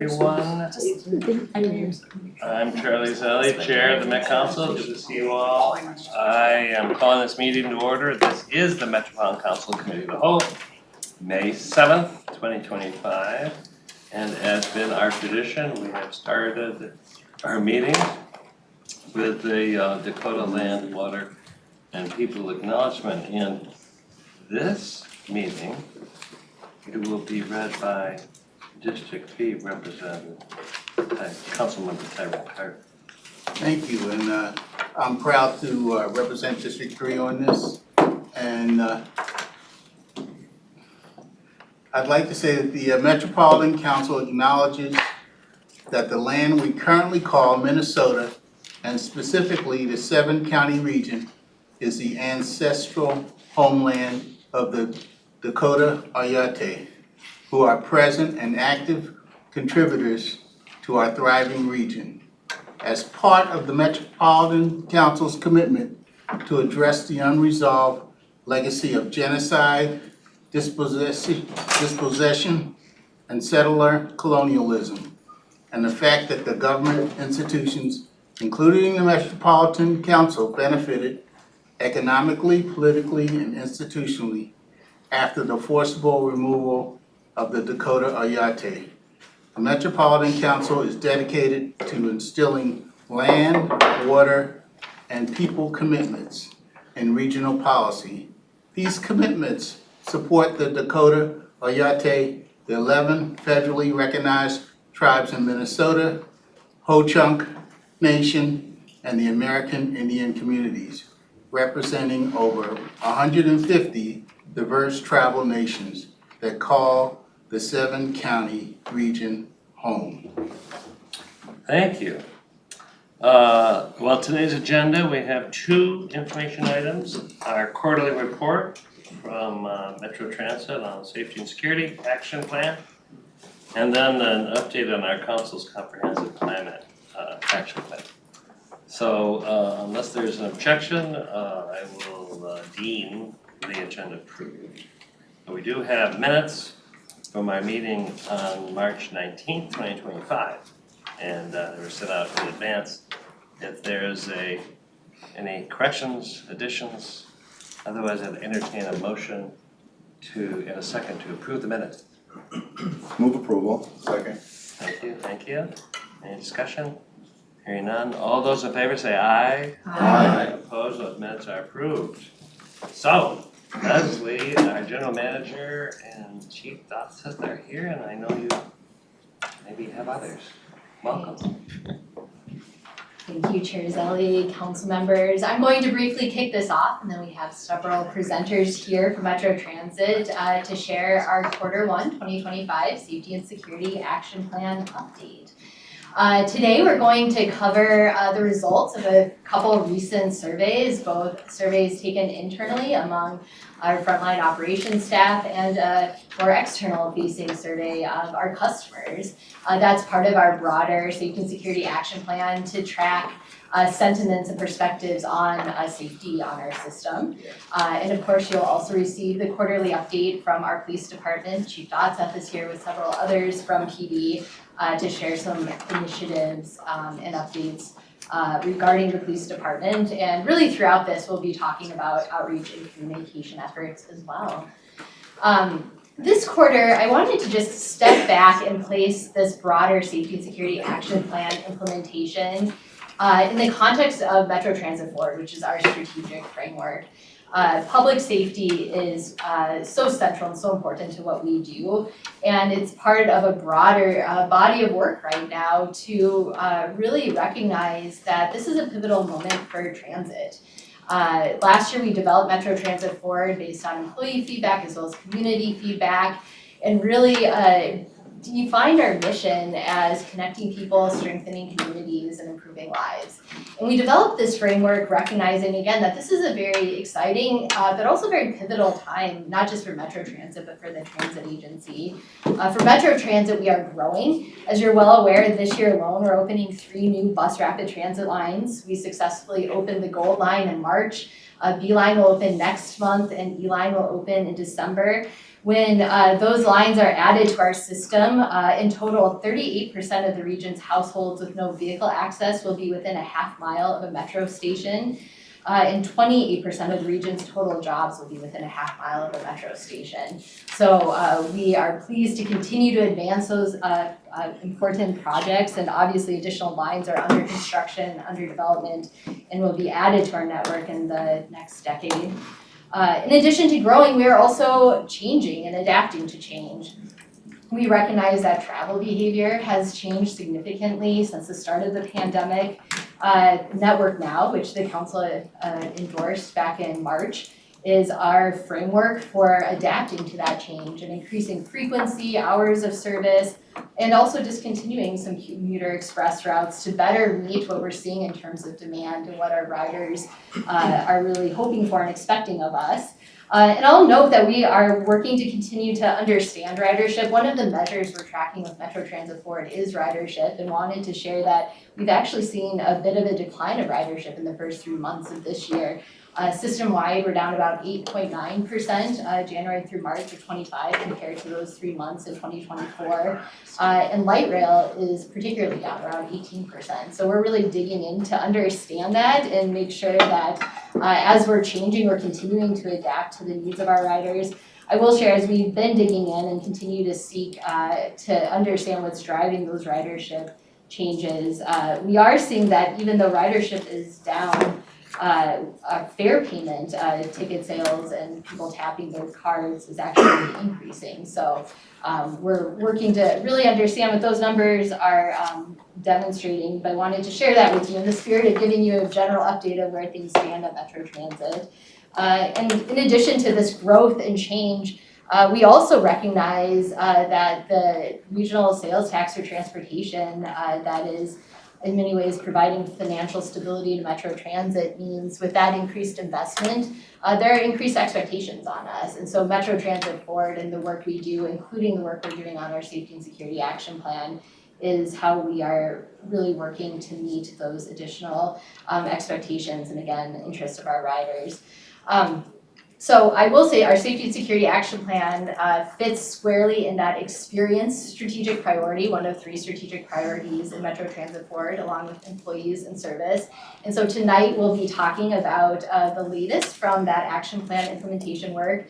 Everyone, I'm Charlie Zelli, Chair of the Met Council. Good to see you all. I am calling this meeting to order. This is the Metropolitan Council Committee of the Whole, May 7th, 2025. And as been our tradition, we have started our meeting with the Dakota Land, Water, and People Acknowledgement. In this meeting, it will be read by District B represented by Councilmember Tyrone Hart. Thank you, and I'm proud to represent District 3 on this. And I'd like to say that the Metropolitan Council acknowledges that the land we currently call Minnesota, and specifically the 7-county region, is the ancestral homeland of the Dakota Oyate, who are present and active contributors to our thriving region. As part of the Metropolitan Council's commitment to address the unresolved legacy of genocide, dispossession, and settler colonialism, and the fact that the government institutions, including the Metropolitan Council, benefited economically, politically, and institutionally after the forcible removal of the Dakota Oyate. The Metropolitan Council is dedicated to instilling land, water, and people commitments in regional policy. These commitments support the Dakota Oyate, the 11 federally recognized tribes in Minnesota, Ho-Chunk Nation, and the American Indian communities, representing over 150 diverse tribal nations that call the 7-county region home. Thank you. Well, today's agenda, we have 2 information items. Our quarterly report from Metro Transit on Safety and Security Action Plan, and then an update on our council's comprehensive climate action plan. So unless there's an objection, I will deem the agenda approved. We do have minutes from our meeting on March 19th, 2025, and they were sent out in advance. If there's any corrections, additions, otherwise I'd entertain a motion in a second to approve the minutes. Move approval. Second. Thank you. Any discussion? Hearing none. All those in favor say aye. Aye. Opposed, those minutes are approved. So, Leslie, our general manager and chief dotson are here, and I know you maybe have others. Welcome. Thank you, Chair Zelli, council members. I'm going to briefly kick this off, and then we have several presenters here from Metro Transit to share our Q1 2025 Safety and Security Action Plan update. Today we're going to cover the results of a couple of recent surveys, both surveys taken internally among our frontline operations staff and more external facing survey of our customers. That's part of our broader Safety and Security Action Plan to track sentiments and perspectives on safety on our system. And of course, you'll also receive the quarterly update from our police department. Chief Dotseth is here with several others from PD to share some initiatives and updates regarding the police department. And really throughout this, we'll be talking about outreach and communication efforts as well. This quarter, I wanted to just step back and place this broader Safety and Security Action Plan implementation in the context of Metro Transit Forward, which is our strategic framework. Public safety is so central and so important to what we do, and it's part of a broader body of work right now to really recognize that this is a pivotal moment for transit. Last year we developed Metro Transit Forward based on employee feedback as well as community feedback, and really defined our mission as connecting people, strengthening communities, and improving lives. And we developed this framework recognizing, again, that this is a very exciting, but also very pivotal time, not just for Metro Transit, but for the transit agency. For Metro Transit, we are growing. As you're well aware, this year alone, we're opening 3 new bus rapid transit lines. We successfully opened the Gold Line in March. B-Line will open next month, and E-Line will open in December. When those lines are added to our system, in total, 38% of the region's households with no vehicle access will be within a half mile of a metro station. And 28% of the region's total jobs will be within a half mile of a metro station. So we are pleased to continue to advance those important projects, and obviously additional lines are under construction, under development, and will be added to our network in the next decade. In addition to growing, we are also changing and adapting to change. We recognize that travel behavior has changed significantly since the start of the pandemic. Network Now, which the council endorsed back in March, is our framework for adapting to that change and increasing frequency, hours of service, and also discontinuing some commuter express routes to better meet what we're seeing in terms of demand and what our riders are really hoping for and expecting of us. And I'll note that we are working to continue to understand ridership. One of the measures we're tracking with Metro Transit Forward is ridership, and wanted to share that we've actually seen a bit of a decline of ridership in the first 3 months of this year. System-wide, we're down about 8.9% January through March of 25 compared to those 3 months in 2024. And light rail is particularly down around 18%. So we're really digging in to understand that and make sure that as we're changing, we're continuing to adapt to the needs of our riders. I will share, as we've been digging in and continue to seek to understand what's driving those ridership changes, we are seeing that even though ridership is down, fare payment, ticket sales, and people tapping their cards is actually increasing. So we're working to really understand what those numbers are demonstrating, but I wanted to share that with you in the spirit of giving you a general update of where things stand at Metro Transit. And in addition to this growth and change, we also recognize that the regional sales tax for transportation that is in many ways providing financial stability to Metro Transit means with that increased investment, there are increased expectations on us. And so Metro Transit Forward and the work we do, including the work we're doing on our Safety and Security Action Plan, is how we are really working to meet those additional expectations and again, the interests of our riders. So I will say our Safety and Security Action Plan fits squarely in that experience strategic priority, one of 3 strategic priorities in Metro Transit Forward, along with employees and service. And so tonight we'll be talking about the latest from that action plan implementation work.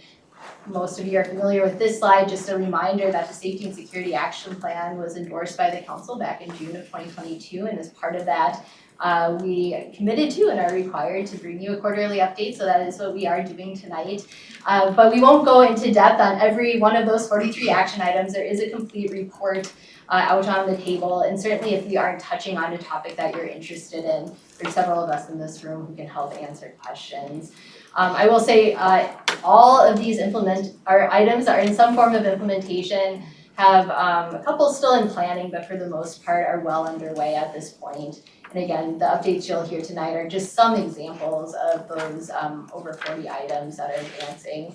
Most of you are familiar with this slide. Just a reminder that the Safety and Security Action Plan was endorsed by the council back in June of 2022, and as part of that, we committed to and are required to bring you a quarterly update, so that is what we are doing tonight. But we won't go into depth on every one of those 43 action items. There is a complete report out on the table, and certainly if we aren't touching on a topic that you're interested in, there's several of us in this room who can help answer questions. I will say all of these items are in some form of implementation, have a couple still in planning, but for the most part are well underway at this point. And again, the updates you'll hear tonight are just some examples of those over 40 items that are advancing.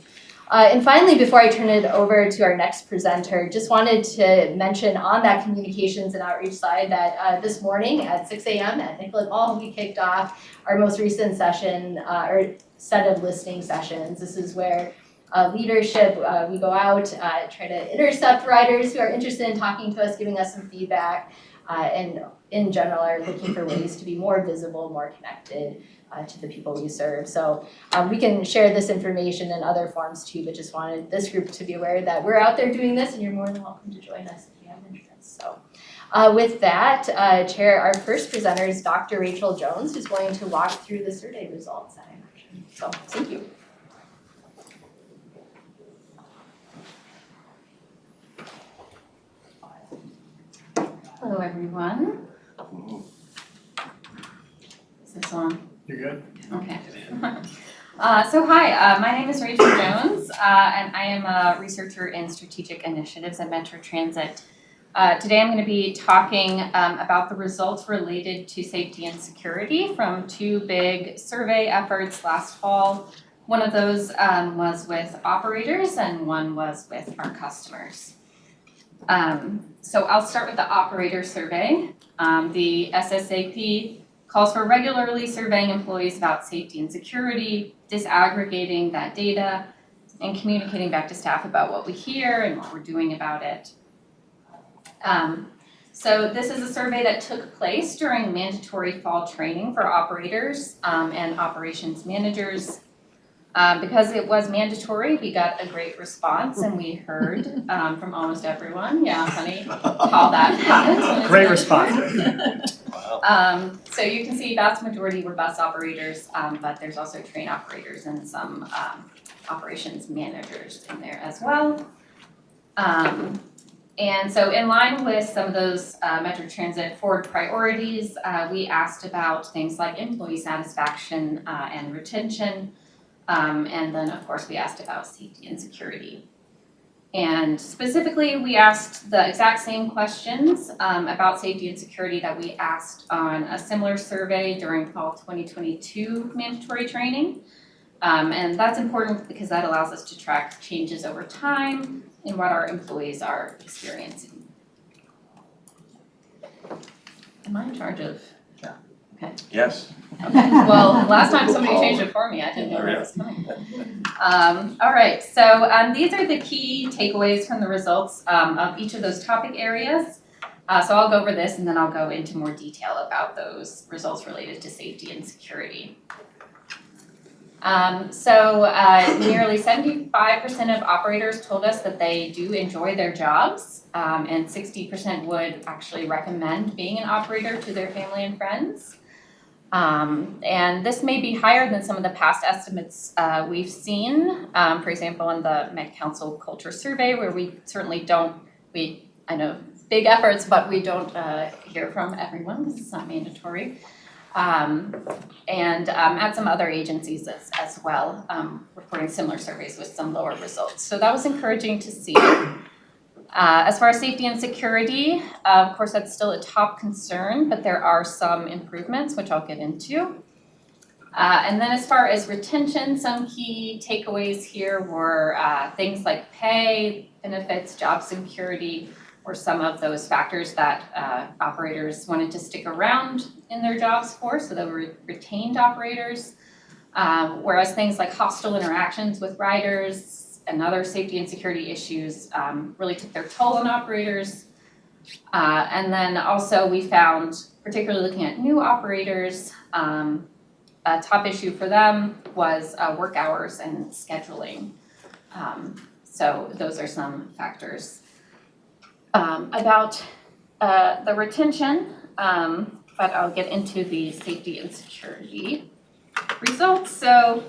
And finally, before I turn it over to our next presenter, just wanted to mention on that communications and outreach side that this morning at 6 a.m. at Nicollet Mall, we kicked off our most recent session or set of listening sessions. This is where leadership, we go out, try to intercept riders who are interested in talking to us, giving us some feedback, and in general are looking for ways to be more visible, more connected to the people we serve. So we can share this information in other forms too, but just wanted this group to be aware that we're out there doing this and you're more than welcome to join us if you have interest. So with that, Chair, our first presenter is Dr. Rachel Jones, who's going to walk through the survey results that I mentioned. So thank you. Hello, everyone. Is this on? You're good. Okay. So hi, my name is Rachel Jones, and I am a researcher in strategic initiatives at Metro Transit. Today I'm going to be talking about the results related to safety and security from 2 big survey efforts last fall. One of those was with operators and one was with our customers. So I'll start with the operator survey. The SSAP calls for regularly surveying employees about safety and security, disaggregating that data, and communicating back to staff about what we hear and what we're doing about it. So this is a survey that took place during mandatory fall training for operators and operations managers. Because it was mandatory, we got a great response and we heard from almost everyone. Yeah, honey, how that happens when it's Great mandatory. response. Wow. So you can see vast majority were bus operators, but there's also train operators and some operations managers in there as well. And so in line with some of those Metro Transit forward priorities, we asked about things like employee satisfaction and retention. And then of course we asked about safety and security. And specifically, we asked the exact same questions about safety and security that we asked on a similar survey during fall 2022 mandatory training. And that's important because that allows us to track changes over time in what our employees are experiencing. Am I in charge of? Yes. Okay, well, last time somebody changed it for me, I didn't know where it was coming. All right, so these are the key takeaways from the results of each of those topic areas. So I'll go over this and then I'll go into more detail about those results related to safety and security. Nearly 75% of operators told us that they do enjoy their jobs, and 60% would actually recommend being an operator to their family and friends. And this may be higher than some of the past estimates we've seen, for example, in the Met Council Culture Survey, where we certainly I know big efforts, but we don't hear from everyone because it's not mandatory. And at some other agencies as well, reporting similar surveys with some lower results. So that was encouraging to see. As far as safety and security, of course, that's still a top concern, but there are some improvements, which I'll get into. And then as far as retention, some key takeaways here were things like pay, benefits, job security, were some of those factors that operators wanted to stick around in their jobs for, so they were retained operators. Whereas things like hostile interactions with riders and other safety and security issues really took their toll on operators. And then also we found, particularly looking at new operators, a top issue for them was work hours and scheduling. So those are some factors. About the retention, but I'll get into the safety and security results. So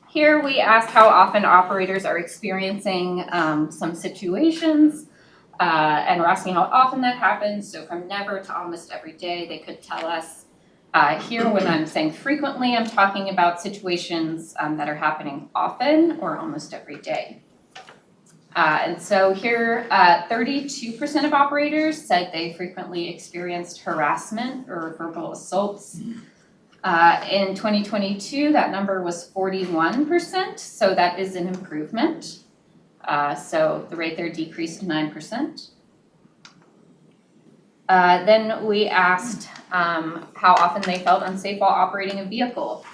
here we asked how often operators are experiencing some situations, and we're asking how often that happens. So from never to almost every day, they could tell us. Here, when I'm saying frequently, I'm talking about situations that are happening often or almost every day. And so here, 32% of operators said they frequently experienced harassment or verbal assaults. In 2022, that number was 41%, so that is an improvement. So the rate there decreased to 9%. Then we asked how often they felt unsafe while operating a vehicle.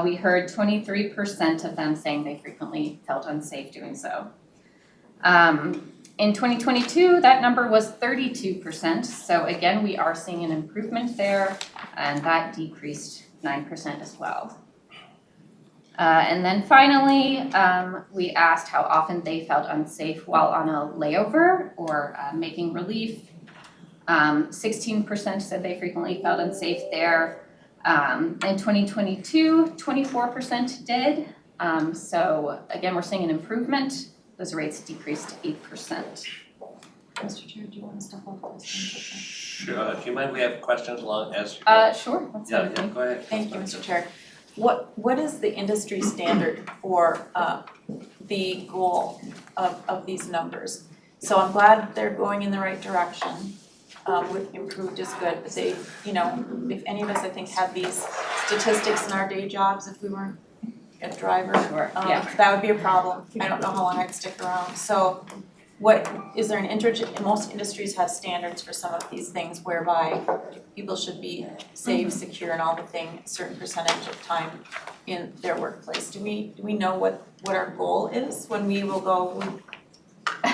We heard 23% of them saying they frequently felt unsafe doing so. In 2022, that number was 32%, so again, we are seeing an improvement there, and that decreased 9% as well. And then finally, we asked how often they felt unsafe while on a layover or making relief. 16% said they frequently felt unsafe there. In 2022, 24% did. So again, we're seeing an improvement. Those rates decreased to 8%. Mr. Chair, do you want to step up? Sure, do you mind, we have questions along as you Sure, go? that's Yeah, fine. go ahead. Thank you, Mr. Chair. What is the industry standard for the goal of these numbers? So I'm glad they're going in the right direction. With improved is good, but they, if any of us, I think, had these statistics in our day jobs, if we weren't a driver, Sure, yeah. that would be a problem. I don't know how long I'd stick around. So what, is there most industries have standards for some of these things whereby people should be safe, secure, and all the thing, a certain percentage of time in their workplace. Do we know what our goal is when we will go,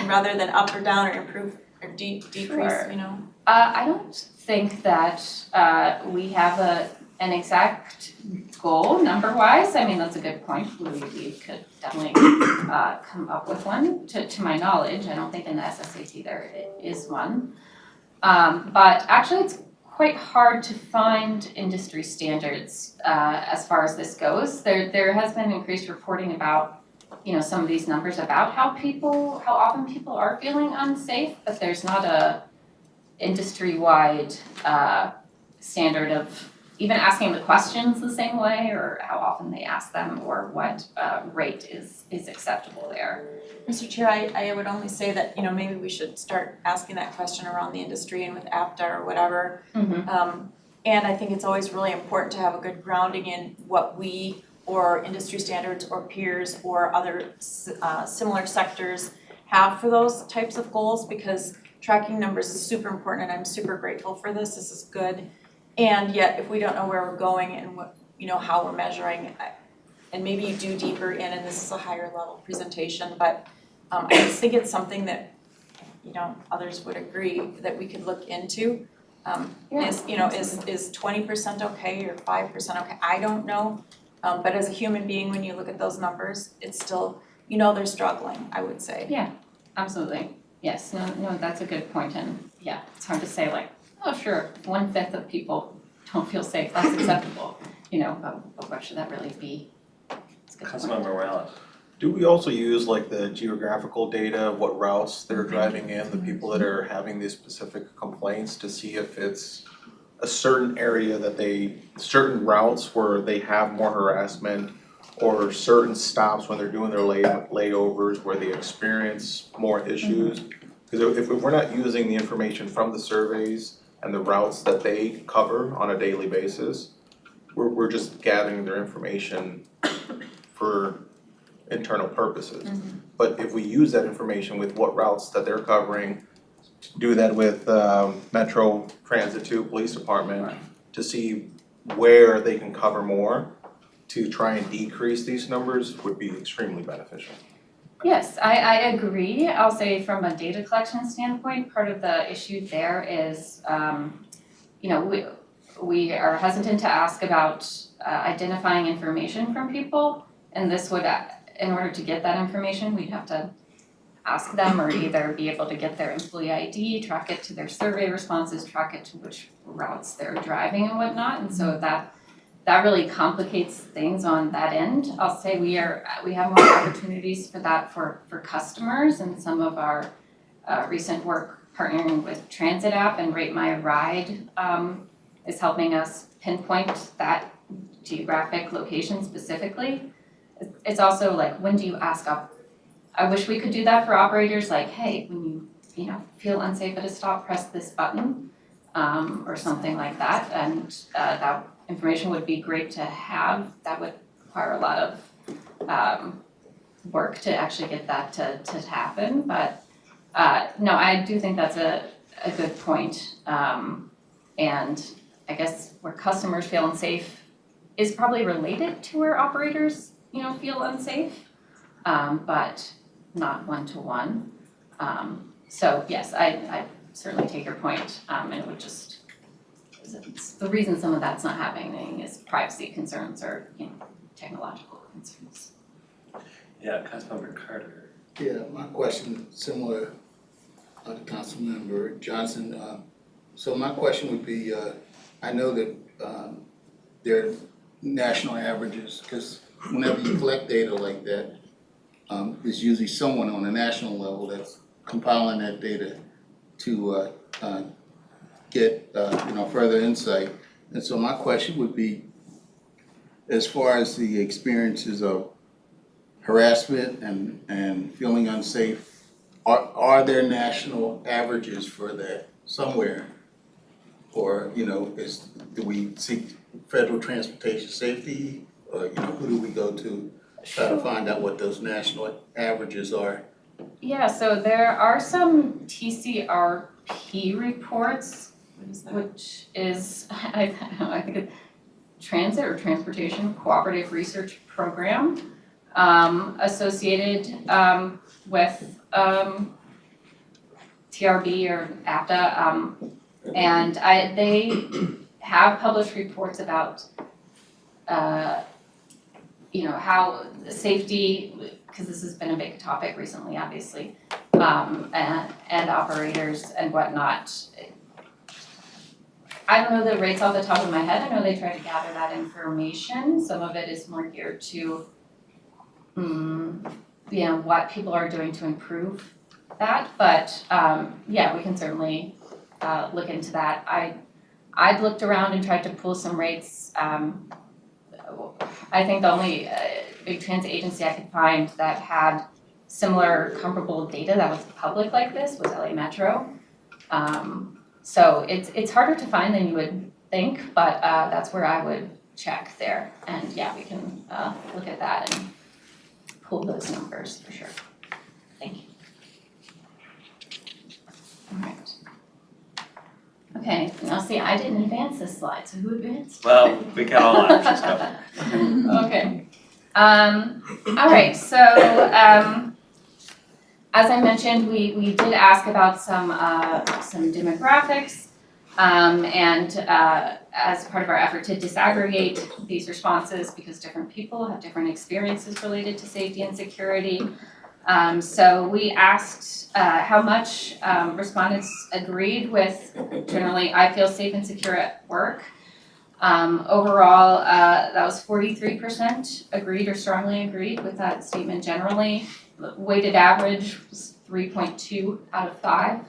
rather than up or down or improve or decrease, Sure. you know? I don't think that we have an exact goal number-wise. I mean, that's a good point. We could definitely come up with one. To my knowledge, I don't think in the SSAT there is one. But actually, it's quite hard to find industry standards as far as this goes. There has been increased reporting about, you know, some of these numbers about how often people are feeling unsafe, but there's not a industry-wide standard of even asking the questions the same way, or how often they ask them, or what rate is acceptable there. Mr. Chair, I would only say that, you know, maybe we should start asking that question around the industry and with APTA or whatever. And I think it's always really important to have a good grounding in what we or industry standards or peers or other similar sectors have for those types of goals, because tracking numbers is super important, and I'm super grateful for this. This is good. And yet, if we don't know where we're going and what, you know, how we're measuring, and maybe you do deeper in, and this is a higher level presentation, but I just think it's something that, you know, others would agree that we could look into. Is 20% okay or 5% okay? I don't know. But as a human being, when you look at those numbers, it's still, you know, they're struggling, I would say. Yeah, absolutely. Yes, no, that's a good point, and yeah, it's hard to say like, oh, sure, 1/5 of people don't feel safe, that's acceptable, you know, but what should that really be? It's a good point. Councilmember Morales. Do we also use like the geographical data, what routes they're driving in, the people that are having these specific complaints, to see if it's a certain area certain routes where they have more harassment, or certain stops when they're doing their layovers where they experience more issues? Because if we're not using the information from the surveys and the routes that they cover on a daily basis, we're just gathering their information for internal purposes. But if we use that information with what routes that they're covering, do that with Metro Transit to Police Department to see where they can cover more to try and decrease these numbers would be extremely beneficial. Yes, I agree. I'll say from a data collection standpoint, part of the issue there is, you know, we are hesitant to ask about identifying information from people, and this would, in order to get that information, we'd have to ask them, or either be able to get their employee ID, track it to their survey responses, track it to which routes they're driving and whatnot, and so that really complicates things on that end. I'll say we have more opportunities for that for customers, and some of our recent work partnering with Transit app and Rate My Ride is helping us pinpoint that geographic location specifically. It's also like, when do you ask up? I wish we could do that for operators, like, hey, when you know, feel unsafe at a stop, press this button, or something like that, and that information would be great to have. That would require a lot of work to actually get that to happen, but no, I do think that's a good point. And I guess where customers feel unsafe is probably related to where operators, you know, feel unsafe, but not one-to-one. So yes, I certainly take your point, and it would just, the reason some of that's not happening is privacy concerns or, you know, technological concerns. Yeah, Councilmember Carter. Yeah, my question similar to Councilmember Johnson. So my question would be, I know that there are national averages, because whenever you collect data like that, there's usually someone on a national level that's compiling that data to get you know, further insight. And so my question would be, as far as the experiences of harassment and feeling unsafe, are there national averages for that somewhere? Or, you know, do we seek federal transportation safety, or, you know, who do we go to try to find out what those national averages are? Yeah, so there are some TCRP reports, What is that? which is, I don't know, I think it's Transit or Transportation Cooperative Research Program, associated with TRB or APTA, and they have published reports about how safety, because this has been a big topic recently, obviously, and operators and whatnot. I don't know the rates off the top of my head. I know they try to gather that information. Some of it is more geared to, what people are doing to improve that. But yeah, we can certainly look into that. I've looked around and tried to pull some rates. I think the only big transit agency I could find that had similar comparable data that was public like this was LA Metro. So it's harder to find than you would think, but that's where I would check there. And yeah, we can look at that and pull those numbers for sure. Thank you. All right. Okay, now see, I didn't advance this slide, so who advanced? Well, we got all options covered. Okay. All right, so as I mentioned, we did ask about some demographics, and as part of our effort to disaggregate these responses, because different people have different experiences related to safety and security. So we asked how much respondents agreed with generally, I feel safe and secure at work. Overall, that was 43% agreed or strongly agreed with that statement generally. The weighted average was 3.2 out of 5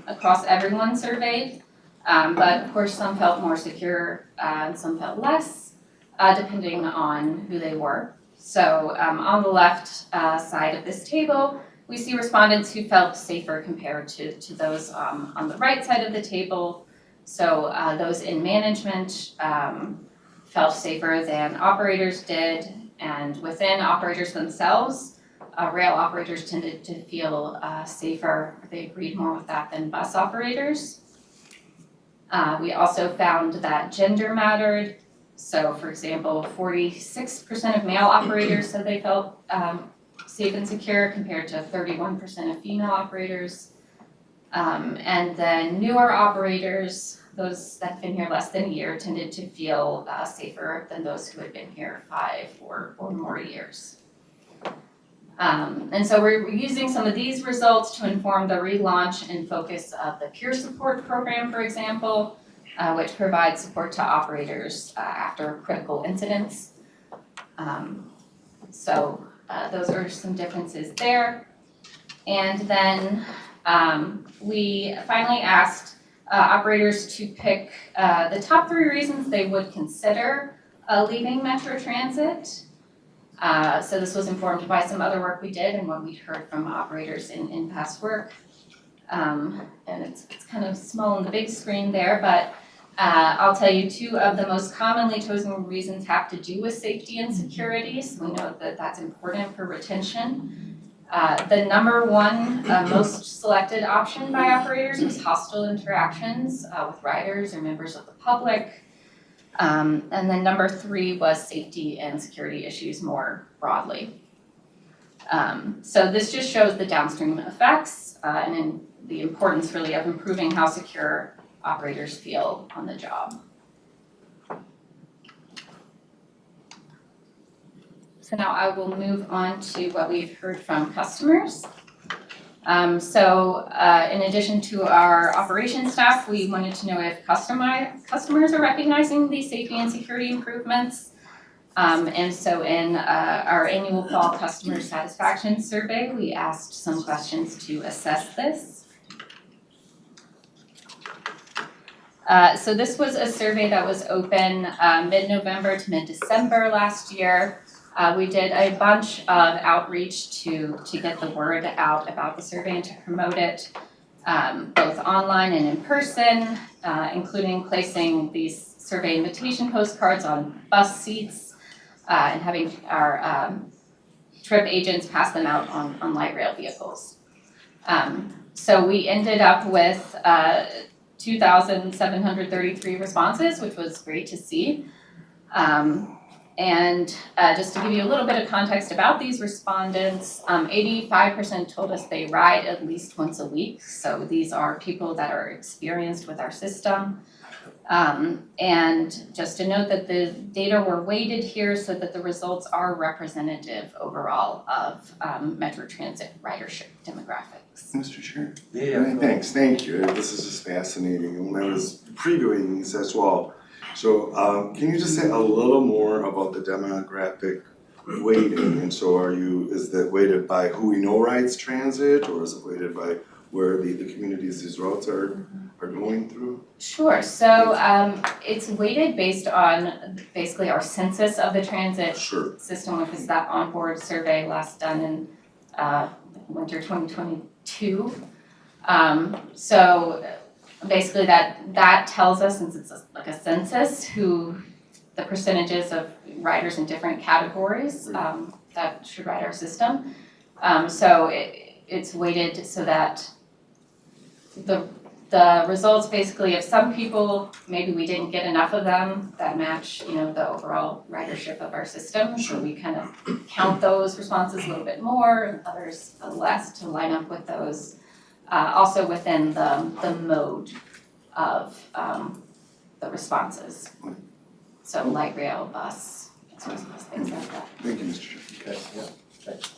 across everyone surveyed. But of course, some felt more secure and some felt less, depending on who they were. So on the left side of this table, we see respondents who felt safer compared to those on the right side of the table. So those in management felt safer than operators did, and within operators themselves, rail operators tended to feel safer. They agreed more with that than bus operators. We also found that gender mattered. So for example, 46% of male operators said they felt safe and secure compared to 31% of female operators. And then newer operators, those that have been here less than a year, tended to feel safer than those who had been here 5 or more years. And so we're using some of these results to inform the relaunch and focus of the peer support program, for example, which provides support to operators after critical incidents. So those are some differences there. And then we finally asked operators to pick the top 3 reasons they would consider leaving Metro Transit. So this was informed by some other work we did and what we'd heard from operators in past work. And it's kind of small on the big screen there, but I'll tell you 2 of the most commonly chosen reasons have to do with safety and security. So we know that that's important for retention. The number 1 most selected option by operators was hostile interactions with riders or members of the public. And then number 3 was safety and security issues more broadly. So this just shows the downstream effects and the importance really of improving how secure operators feel on the job. So now I will move on to what we've heard from customers. In addition to our operations staff, we wanted to know if customers are recognizing these safety and security improvements. And so in our annual fall customer satisfaction survey, we asked some questions to assess this. So this was a survey that was open mid-November to mid-December last year. We did a bunch of outreach to get the word out about the survey and to promote it, both online and in person, including placing these survey invitation postcards on bus seats and having our trip agents pass them out on light rail vehicles. So we ended up with 2,733 responses, which was great to see. And just to give you a little bit of context about these respondents, 85% told us they ride at least once a week. So these are people that are experienced with our system. And just to note that the data were weighted here so that the results are representative overall of Metro Transit ridership demographics. Mr. Chair? Yeah. Thanks, thank you. This is just fascinating. And when I was previewing these as well, so can you just say a little more about the demographic weighting? And so is that weighted by who we know rides transit, or is it weighted by where the communities these routes are going through? Sure, so it's weighted based on basically our census of the transit Sure. system, which is that onboard survey last done in winter 2022. So basically that tells us, since it's like a census, who the percentages of riders in different categories that should ride our system. So it's weighted so that the results basically of some people, maybe we didn't get enough of them that match, the overall ridership of our system. So we kind of count those responses a little bit more and others less to line up with those. Also within the mode of the responses. So light rail, bus, express bus, things like that. Thank you, Mr. Chair. Okay, yeah, thanks.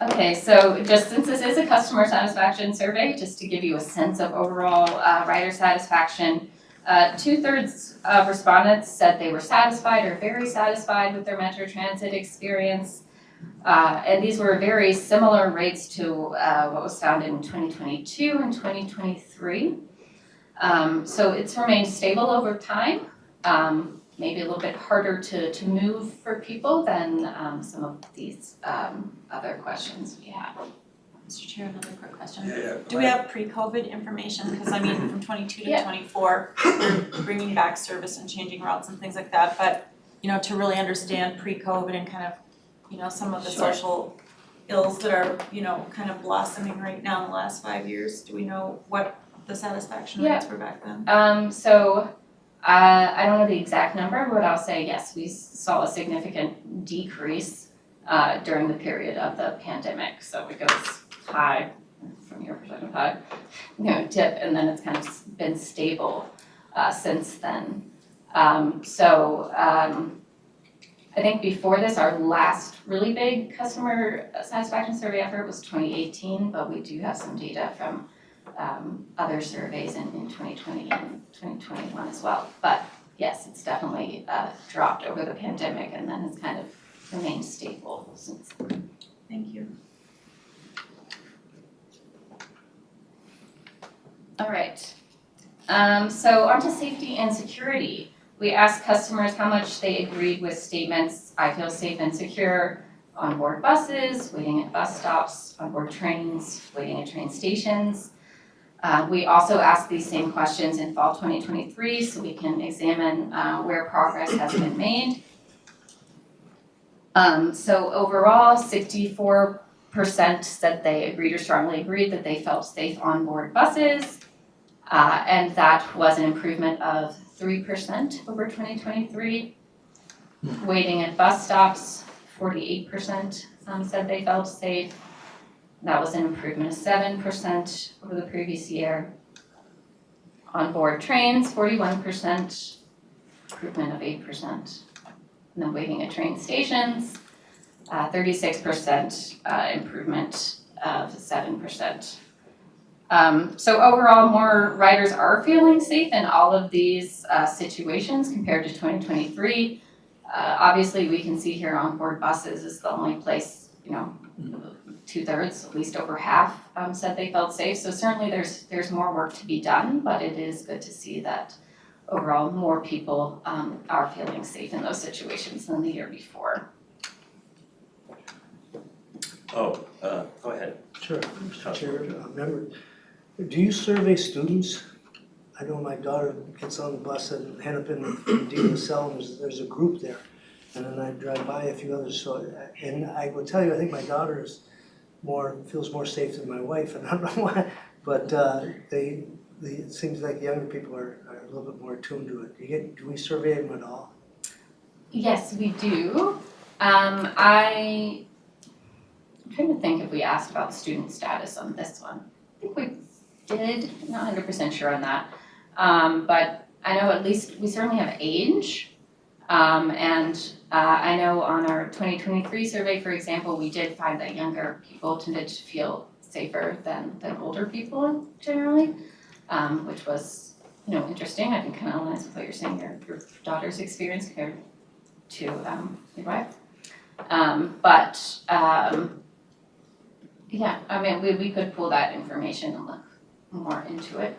Okay, so just since this is a customer satisfaction survey, just to give you a sense of overall rider satisfaction, 2/3 of respondents said they were satisfied or very satisfied with their Metro Transit experience. And these were very similar rates to what was found in 2022 and 2023. So it's remained stable over time. Maybe a little bit harder to move for people than some of these other questions we have. Mr. Chair, another quick question. Yeah. Do we have pre-COVID information? Because I mean, from 22 to Yeah. 24, we're bringing back service and changing routes and things like that. But, to really understand pre-COVID and kind of, some of the Sure. social ills that are, kind of blossoming right now in the last 5 years, do we know what the satisfaction rates were back then? So I don't know the exact number, but I'll say yes, we saw a significant decrease during the period of the pandemic. So it goes high, from your perspective, high, dip, and then it's kind of been stable since then. I think before this, our last really big customer satisfaction survey effort was 2018, but we do have some data from other surveys in 2020 and 2021 as well. But yes, it's definitely dropped over the pandemic and then has kind of remained stable since then. Thank you. All right. So on to safety and security. We asked customers how much they agreed with statements, I feel safe and secure on board buses, waiting at bus stops, on board trains, waiting at train stations. We also asked these same questions in fall 2023 so we can examine where progress has been made. So overall, 64% said they agreed or strongly agreed that they felt safe on board buses. And that was an improvement of 3% over 2023. Waiting at bus stops, 48% said they felt safe. That was an improvement of 7% over the previous year. On board trains, 41%, improvement of 8%. And then waiting at train stations, 36%, improvement of 7%. So overall, more riders are feeling safe in all of these situations compared to 2023. Obviously, we can see here on board buses is the only place, 2/3, at least over half, said they felt safe. So certainly there's more work to be done, but it is good to see that overall more people are feeling safe in those situations than the year before. Go ahead. Sure, Mr. Chair, member, do you survey students? I know my daughter gets on the bus at Hennepin and De La Salle, and there's a group there. and then I drive by a few others, so, and I will tell you, I think my daughter feels more safe than my wife, and I don't know why, but it seems like younger people are a little bit more attuned to it. Do we survey them at all? Yes, we do. I'm trying to think if we asked about student status on this one. I think we did, not 100% sure on that. But I know at least we certainly have age. And I know on our 2023 survey, for example, we did find that younger people tended to feel safer than older people generally, which was, interesting. I think kind of aligns with what you're saying, your daughter's experience compared to your wife. Yeah, I mean, we could pull that information and look more into it.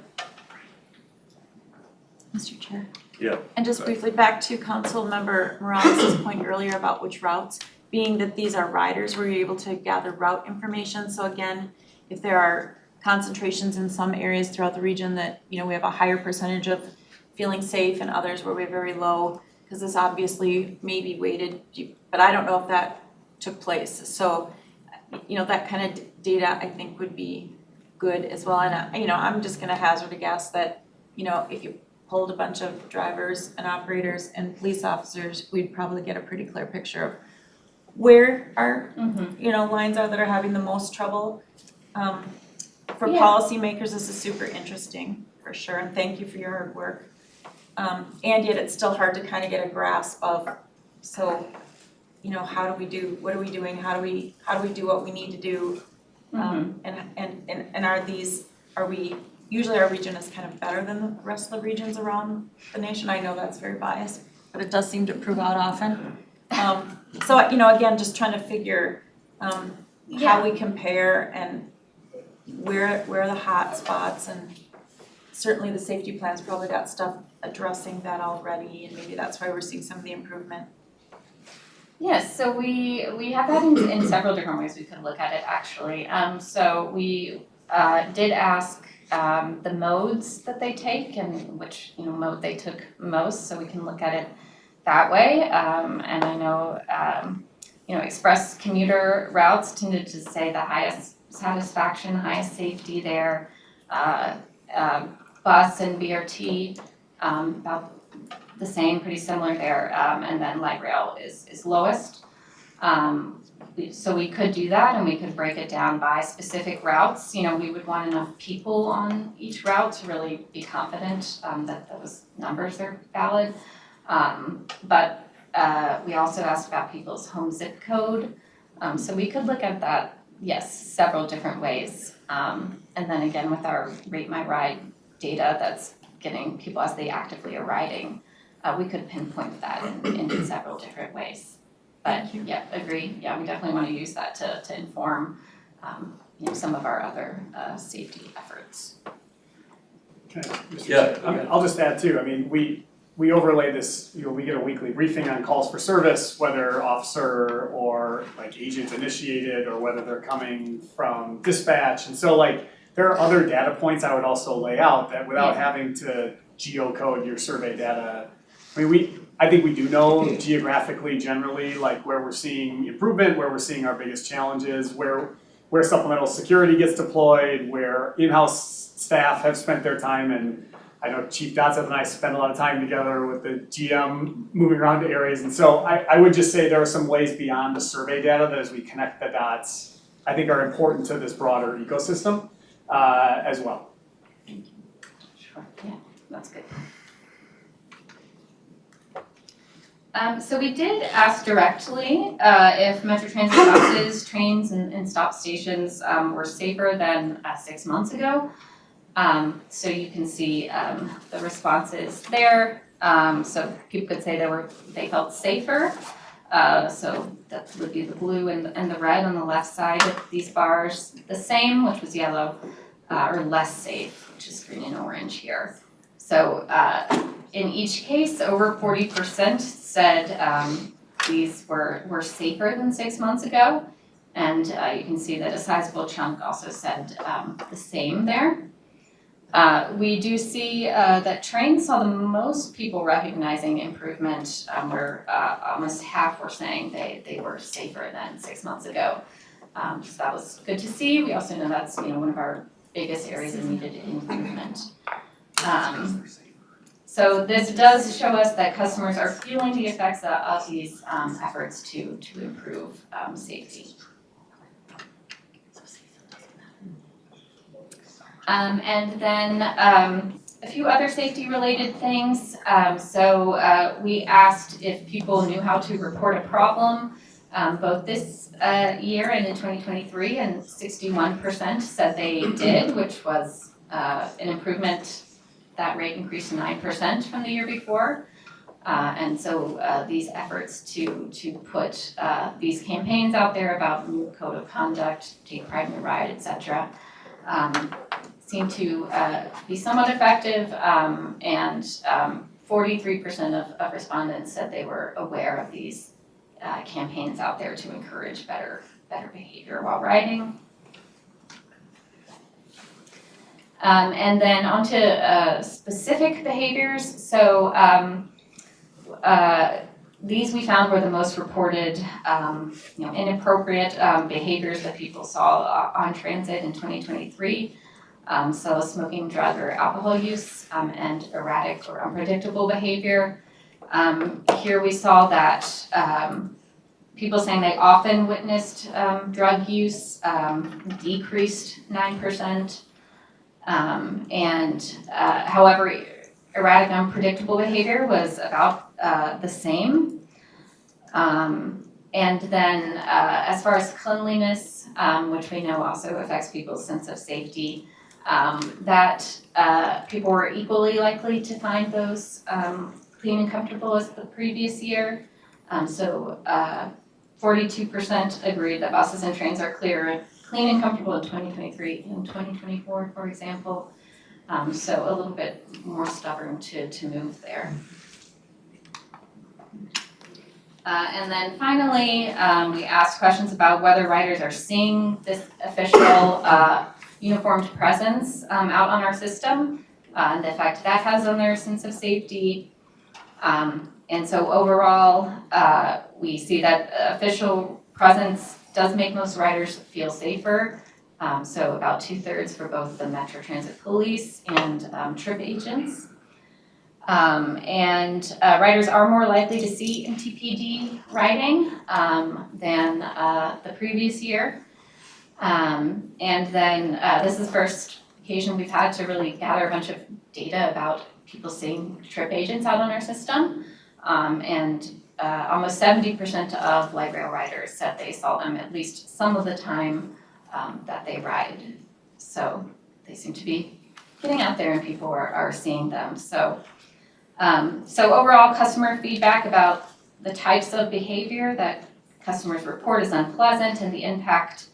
Mr. Chair. Yeah. And just briefly back to Councilmember Morales' point earlier about which routes, being that these are riders, we're able to gather route information. So again, if there are concentrations in some areas throughout the region that, we have a higher percentage of feeling safe and others where we're very low, because this obviously may be weighted, but I don't know if that took place. So, that kind of data I think would be good as well. And, I'm just gonna hazard a guess that, if you pulled a bunch of drivers and operators and police officers, we'd probably get a pretty clear picture of where our, lines are that are having the most trouble. For policymakers, this is super interesting, for sure, and thank you for your hard work. And yet it's still hard to kind of get a grasp of, so, what are we doing, how do we do what we need to do? And usually our region is kind of better than the rest of the regions around the nation. I know that's very biased, but it does seem to prove out often. So, again, just trying to figure how we compare and where are the hot spots, and certainly the safety plan's probably got stuff addressing that already, and maybe that's why we're seeing some of the improvement. Yes, so we have that in several different ways we could look at it actually. So we did ask the modes that they take and which mode they took most, so we can look at it that way. And I know express commuter routes tended to say the highest satisfaction, highest safety there. Bus and BRT about the same, pretty similar there, and then light rail is lowest. So we could do that, and we could break it down by specific routes. We would want enough people on each route to really be confident that those numbers are valid. But we also asked about people's home zip code. So we could look at that, yes, several different ways. And then again, with our Rate My Ride data that's getting people as they actively are riding, we could pinpoint that in several different ways. But yeah, agree. Yeah, we definitely want to use that to inform some of our other safety efforts. Okay, Mr. Yeah. Chair. I'll just add too. I mean, we overlay this. We get a weekly briefing on calls for service, whether officer or agent initiated, or whether they're coming from dispatch. And so there are other data points I would also lay out that without having to geocode your survey data. I mean, I think we do know geographically, generally, where we're seeing improvement, where we're seeing our biggest challenges, where supplemental security gets deployed, where in-house staff have spent their time, and I know Chief Dotson and I spend a lot of time together with the GM moving around to areas, and so I would just say there are some ways beyond the survey data that as we connect the dots, I think are important to this broader ecosystem as well. Sure, yeah, that's good. So we did ask directly if Metro Transit buses, trains, and stop stations were safer than 6 months ago. So you can see the responses there. So people could say they felt safer. So that would be the blue and the red on the left side of these bars. The same, which was yellow, or less safe, which is green and orange here. So in each case, over 40% said these were safer than 6 months ago. And you can see that a sizable chunk also said the same there. We do see that trains saw the most people recognizing improvement, where almost half were saying they were safer than 6 months ago. So that was good to see. We also know that's, one of our biggest areas of needed improvement. So this does show us that customers are feeling the effects of these efforts to improve safety. And then a few other safety related things. We asked if people knew how to report a problem both this year and in 2023, and 61% said they did, which was an improvement. That rate increased 9% from the year before. And so these efforts to put these campaigns out there about new code of conduct, take pride in your ride, etc., seem to be somewhat effective, and 43% of respondents said they were aware of these campaigns out there to encourage better behavior while riding. And then on to specific behaviors. So these we found were the most reported inappropriate behaviors that people saw on transit in 2023. So smoking, drug, or alcohol use, and erratic or unpredictable behavior. Here we saw that people saying they often witnessed drug use decreased 9%. However, erratic, unpredictable behavior was about the same. And then as far as cleanliness, which we know also affects people's sense of safety, that people were equally likely to find those clean and comfortable as the previous year. 42% agreed that buses and trains are clean and comfortable in 2023 and 2024, for example. So a little bit more stubborn to move there. And then finally, we asked questions about whether riders are seeing this official uniformed presence out on our system, and the effect that has on their sense of safety. And so overall, we see that official presence does make most riders feel safer. So about 2/3 for both the Metro Transit Police and trip agents. Riders are more likely to see MTPD riding than the previous year. And then this is the first occasion we've had to really gather a bunch of data about people seeing trip agents out on our system. Almost 70% of light rail riders said they saw them at least some of the time that they ride. So they seem to be getting out there and people are seeing them. So overall, customer feedback about the types of behavior that customers report is unpleasant, and the impact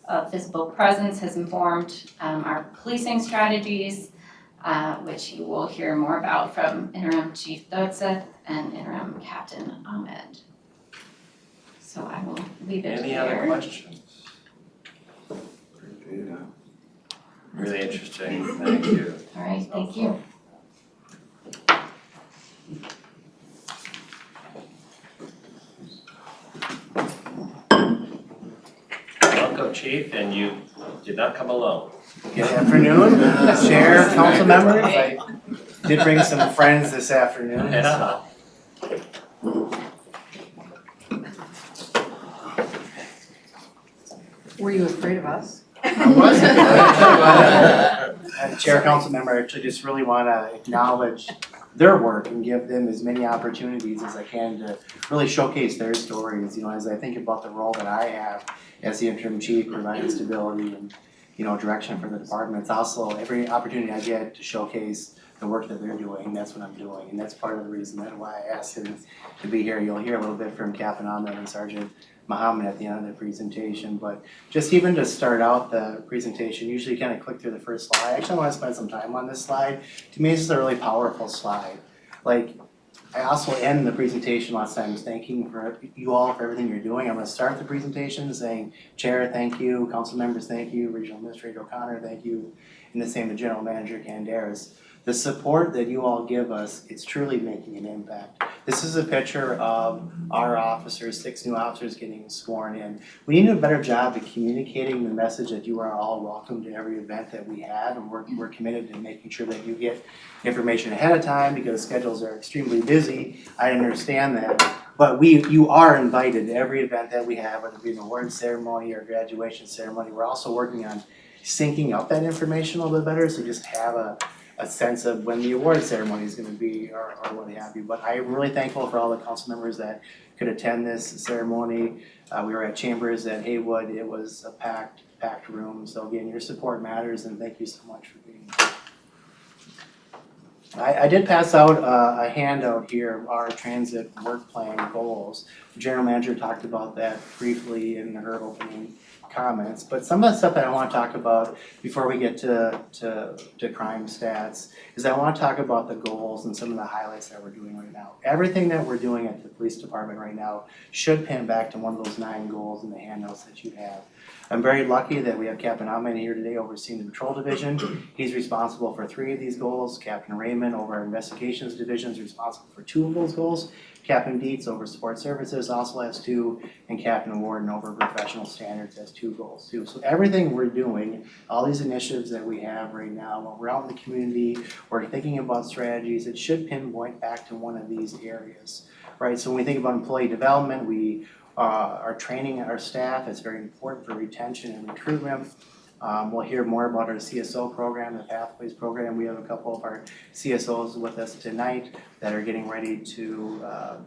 of physical presence has informed our policing strategies, which you will hear more about from Interim Chief Dotseth and Interim Captain Ahmed. So I will leave it Any there. other questions? Yeah. Really interesting, thank you. All right, thank you. Welcome, Chief, and you did not come alone. Good afternoon, Chair, council members. I did bring some friends this afternoon, so. Were you afraid of us? I wasn't. Chair, council member, I actually just really wanna acknowledge their work and give them as many opportunities as I can to really showcase their stories. As I think about the role that I have as the interim chief, providing stability and direction for the department. It's also every opportunity I get to showcase the work that they're doing, that's what I'm doing, and that's part of the reason that why I asked him to be here. You'll hear a little bit from Captain Ahmed and Sergeant Muhammad at the end of the presentation, but just even to start out the presentation, usually kind of click through the first slide. Actually, I want to spend some time on this slide. To me, this is a really powerful slide. Like, I also end the presentation lots of times thanking for you all for everything you're doing. I'm gonna start the presentation saying, Chair, thank you, council members, thank you, Regional Administrator O'Connor, thank you, and the same to General Manager Canderas. The support that you all give us, it's truly making an impact. This is a picture of our officers, 6 new officers getting sworn in. We need to do a better job of communicating the message that you are all welcome to every event that we have, and we're committed to making sure that you get information ahead of time because schedules are extremely busy. I understand that, but you are invited to every event that we have, whether it be an award ceremony or graduation ceremony. We're also working on syncing up that information a little bit better, so you just have a sense of when the award ceremony is gonna be or what have you. But I'm really thankful for all the council members that could attend this ceremony. We were at Chambers at Haywood. It was a packed room. So again, your support matters, and thank you so much for being here. I did pass out a handout here, our transit work plan goals. The general manager talked about that briefly in her opening comments, but some of the stuff that I want to talk about before we get to crime stats is I want to talk about the goals and some of the highlights that we're doing right now. Everything that we're doing at the police department right now should pin back to one of those 9 goals in the handouts that you have. I'm very lucky that we have Captain Ahmed here today overseeing the patrol division. He's responsible for 3 of these goals. Captain Raymond over our investigations division is responsible for 2 of those goals. Captain Dietz over support services also has 2, and Captain Warden over professional standards has 2 goals too. So everything we're doing, all these initiatives that we have right now, when we're out in the community, we're thinking about strategies, it should pinpoint back to one of these areas, right? So when we think about employee development, we are training our staff. It's very important for retention and recruitment. We'll hear more about our CSO program, the Pathways program. We have a couple of our CSOs with us tonight that are getting ready to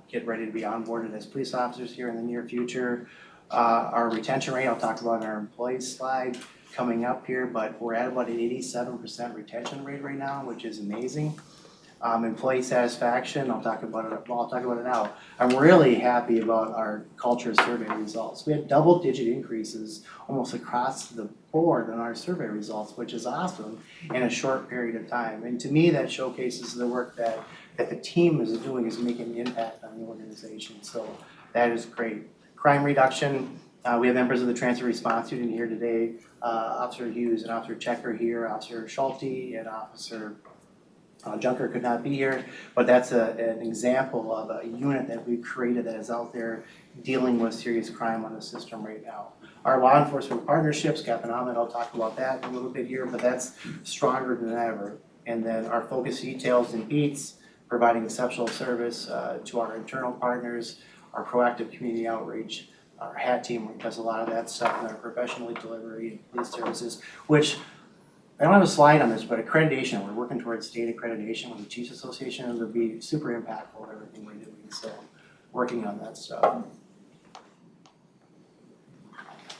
be onboarded as police officers here in the near future. Our retention rate, I'll talk about in our employees slide coming up here, but we're at about an 87% retention rate right now, which is amazing. Employee satisfaction, I'll talk about it now. I'm really happy about our culture survey results. We had double-digit increases almost across the board on our survey results, which is awesome in a short period of time. And to me, that showcases the work that the team is doing is making an impact on the organization. So that is great. Crime reduction, we have members of the transit response unit here today. Officer Hughes and Officer Checker here, Officer Schulte and Officer Junker could not be here, but that's an example of a unit that we've created that is out there dealing with serious crime on the system right now. Our law enforcement partnerships, Captain Ahmed, I'll talk about that in a little bit here, but that's stronger than ever. And then our focus details and beats, providing exceptional service to our internal partners, our proactive community outreach, our HAT team does a lot of that stuff, and our professional delivery and police services, which I don't have a slide on this, but accreditation, we're working towards state accreditation with the Chiefs Association, and it'll be super impactful with everything we're doing, so working on that stuff.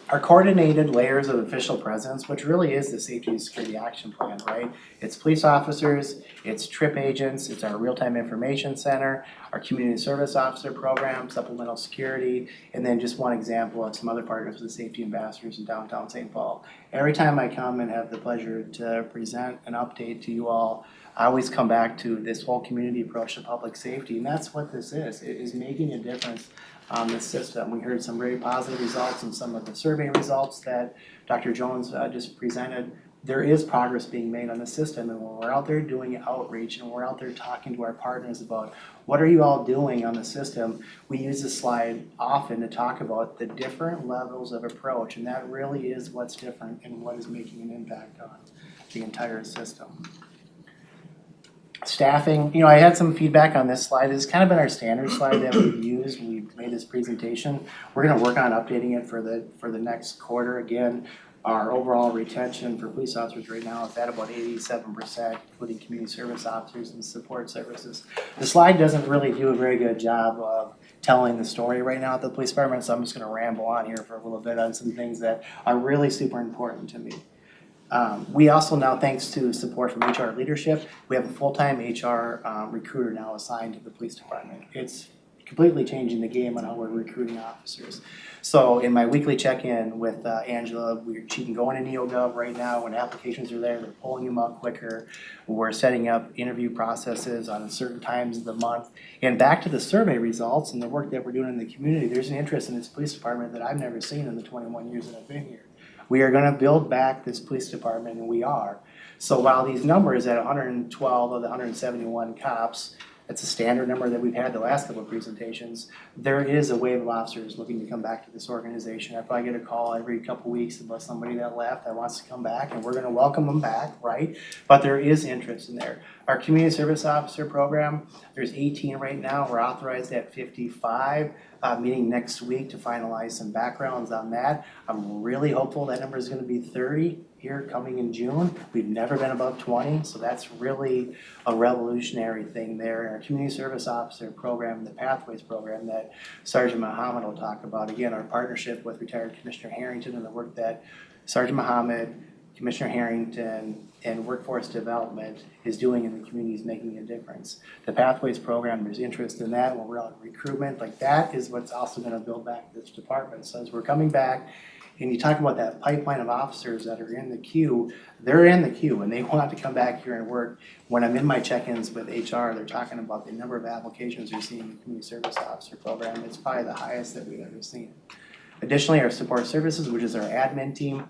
Our coordinated layers of official presence, which really is the safety and security action plan, right? It's police officers, it's trip agents, it's our real-time information center, our community service officer program, supplemental security, and then just one example of some other partners with the safety ambassadors in downtown St. Paul. Every time I come and have the pleasure to present an update to you all, I always come back to this whole community approach to public safety, and that's what this is. It is making a difference on the system. We heard some very positive results in some of the survey results that Dr. Jones just presented. There is progress being made on the system, and when we're out there doing outreach and we're out there talking to our partners about what are you all doing on the system, we use this slide often to talk about the different levels of approach, and that really is what's different and what is making an impact on the entire system. Staffing, I had some feedback on this slide. It's kind of been our standard slide that we've used when we made this presentation. We're gonna work on updating it for the next quarter. Again, our overall retention for police officers right now is at about 87%, including community service officers and support services. The slide doesn't really do a very good job of telling the story right now at the police department, so I'm just gonna ramble on here for a little bit on some things that are really super important to me. We also now, thanks to support from HR leadership, we have a full-time HR recruiter now assigned to the police department. It's completely changing the game on how we're recruiting officers. So in my weekly check-in with Angela, she can go into NeoGov right now. When applications are there, they're pulling them up quicker. We're setting up interview processes on certain times of the month. And back to the survey results and the work that we're doing in the community, there's an interest in this police department that I've never seen in the 21 years that I've been here. We are gonna build back this police department, and we are. So while these numbers at 112 of the 171 cops, it's a standard number that we've had the last couple of presentations, there is a wave of officers looking to come back to this organization. I probably get a call every couple weeks about somebody that left that wants to come back, and we're gonna welcome them back, right? But there is interest in there. Our community service officer program, there's 18 right now, we're authorized at 55, meeting next week to finalize some backgrounds on that. I'm really hopeful that number is gonna be 30 here coming in June. We've never been above 20, so that's really a revolutionary thing there. Our community service officer program, the Pathways program that Sergeant Muhammad will talk about. Again, our partnership with retired Commissioner Harrington and the work that Sergeant Muhammad, Commissioner Harrington, and Workforce Development is doing in the community is making a difference. The Pathways program, there's interest in that, when we're on recruitment, like that is what's also gonna build back this department. So as we're coming back, and you talk about that pipeline of officers that are in the queue, they're in the queue and they want to come back here and work. When I'm in my check-ins with HR, they're talking about the number of applications they're seeing in the community service officer program. It's probably the highest that we've ever seen. Additionally, our support services, which is our admin team,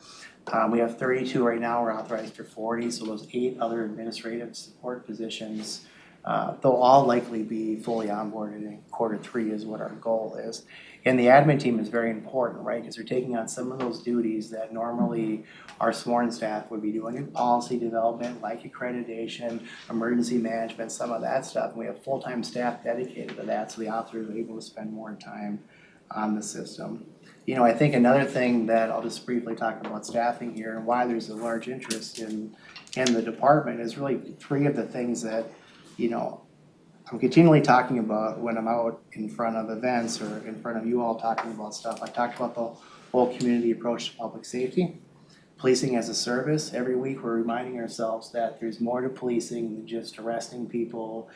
we have 32 right now, we're authorized for 40, so those 8 other administrative support positions, they'll all likely be fully onboarded in Q3 is what our goal is. And the admin team is very important, right, because they're taking on some of those duties that normally our sworn staff would be doing in policy development, like accreditation, emergency management, some of that stuff. And we have full-time staff dedicated to that, so the officers are able to spend more time on the system. You know, I think another thing that I'll just briefly talk about staffing here and why there's a large interest in the department is really 3 of the things that, you know, I'm continually talking about when I'm out in front of events or in front of you all talking about stuff. I talked about the whole community approach to public safety, policing as a service. Every week we're reminding ourselves that there's more to policing than just arresting people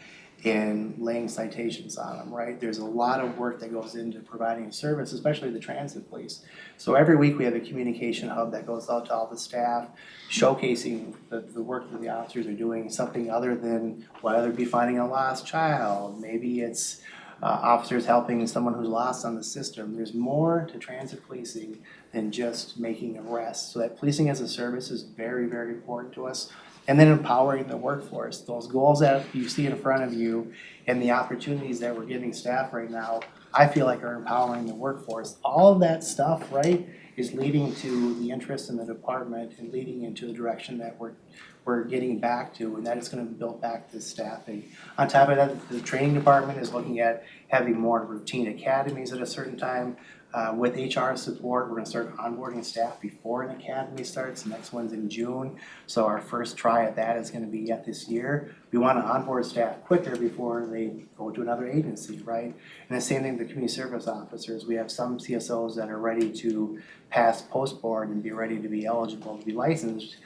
and laying citations on them, right? There's a lot of work that goes into providing a service, especially the transit police. So every week we have a communication hub that goes out to all the staff, showcasing the work that the officers are doing, something other than whether it be finding a lost child, maybe it's officers helping someone who's lost on the system. There's more to transit policing than just making arrests. So that policing as a service is very, very important to us. And then empowering the workforce, those goals that you see in front of you and the opportunities that we're giving staff right now, I feel like are empowering the workforce. All of that stuff, right, is leading to the interest in the department and leading into the direction that we're getting back to, and that is gonna build back this staffing. On top of that, the training department is looking at having more routine academies at a certain time. With HR support, we're gonna start onboarding staff before an academy starts. The next one's in June. So our first try at that is gonna be yet this year. We wanna onboard staff quicker before they go to another agency, right? And the same thing with the community service officers. We have some CSOs that are ready to pass post board and be ready to be eligible to be licensed.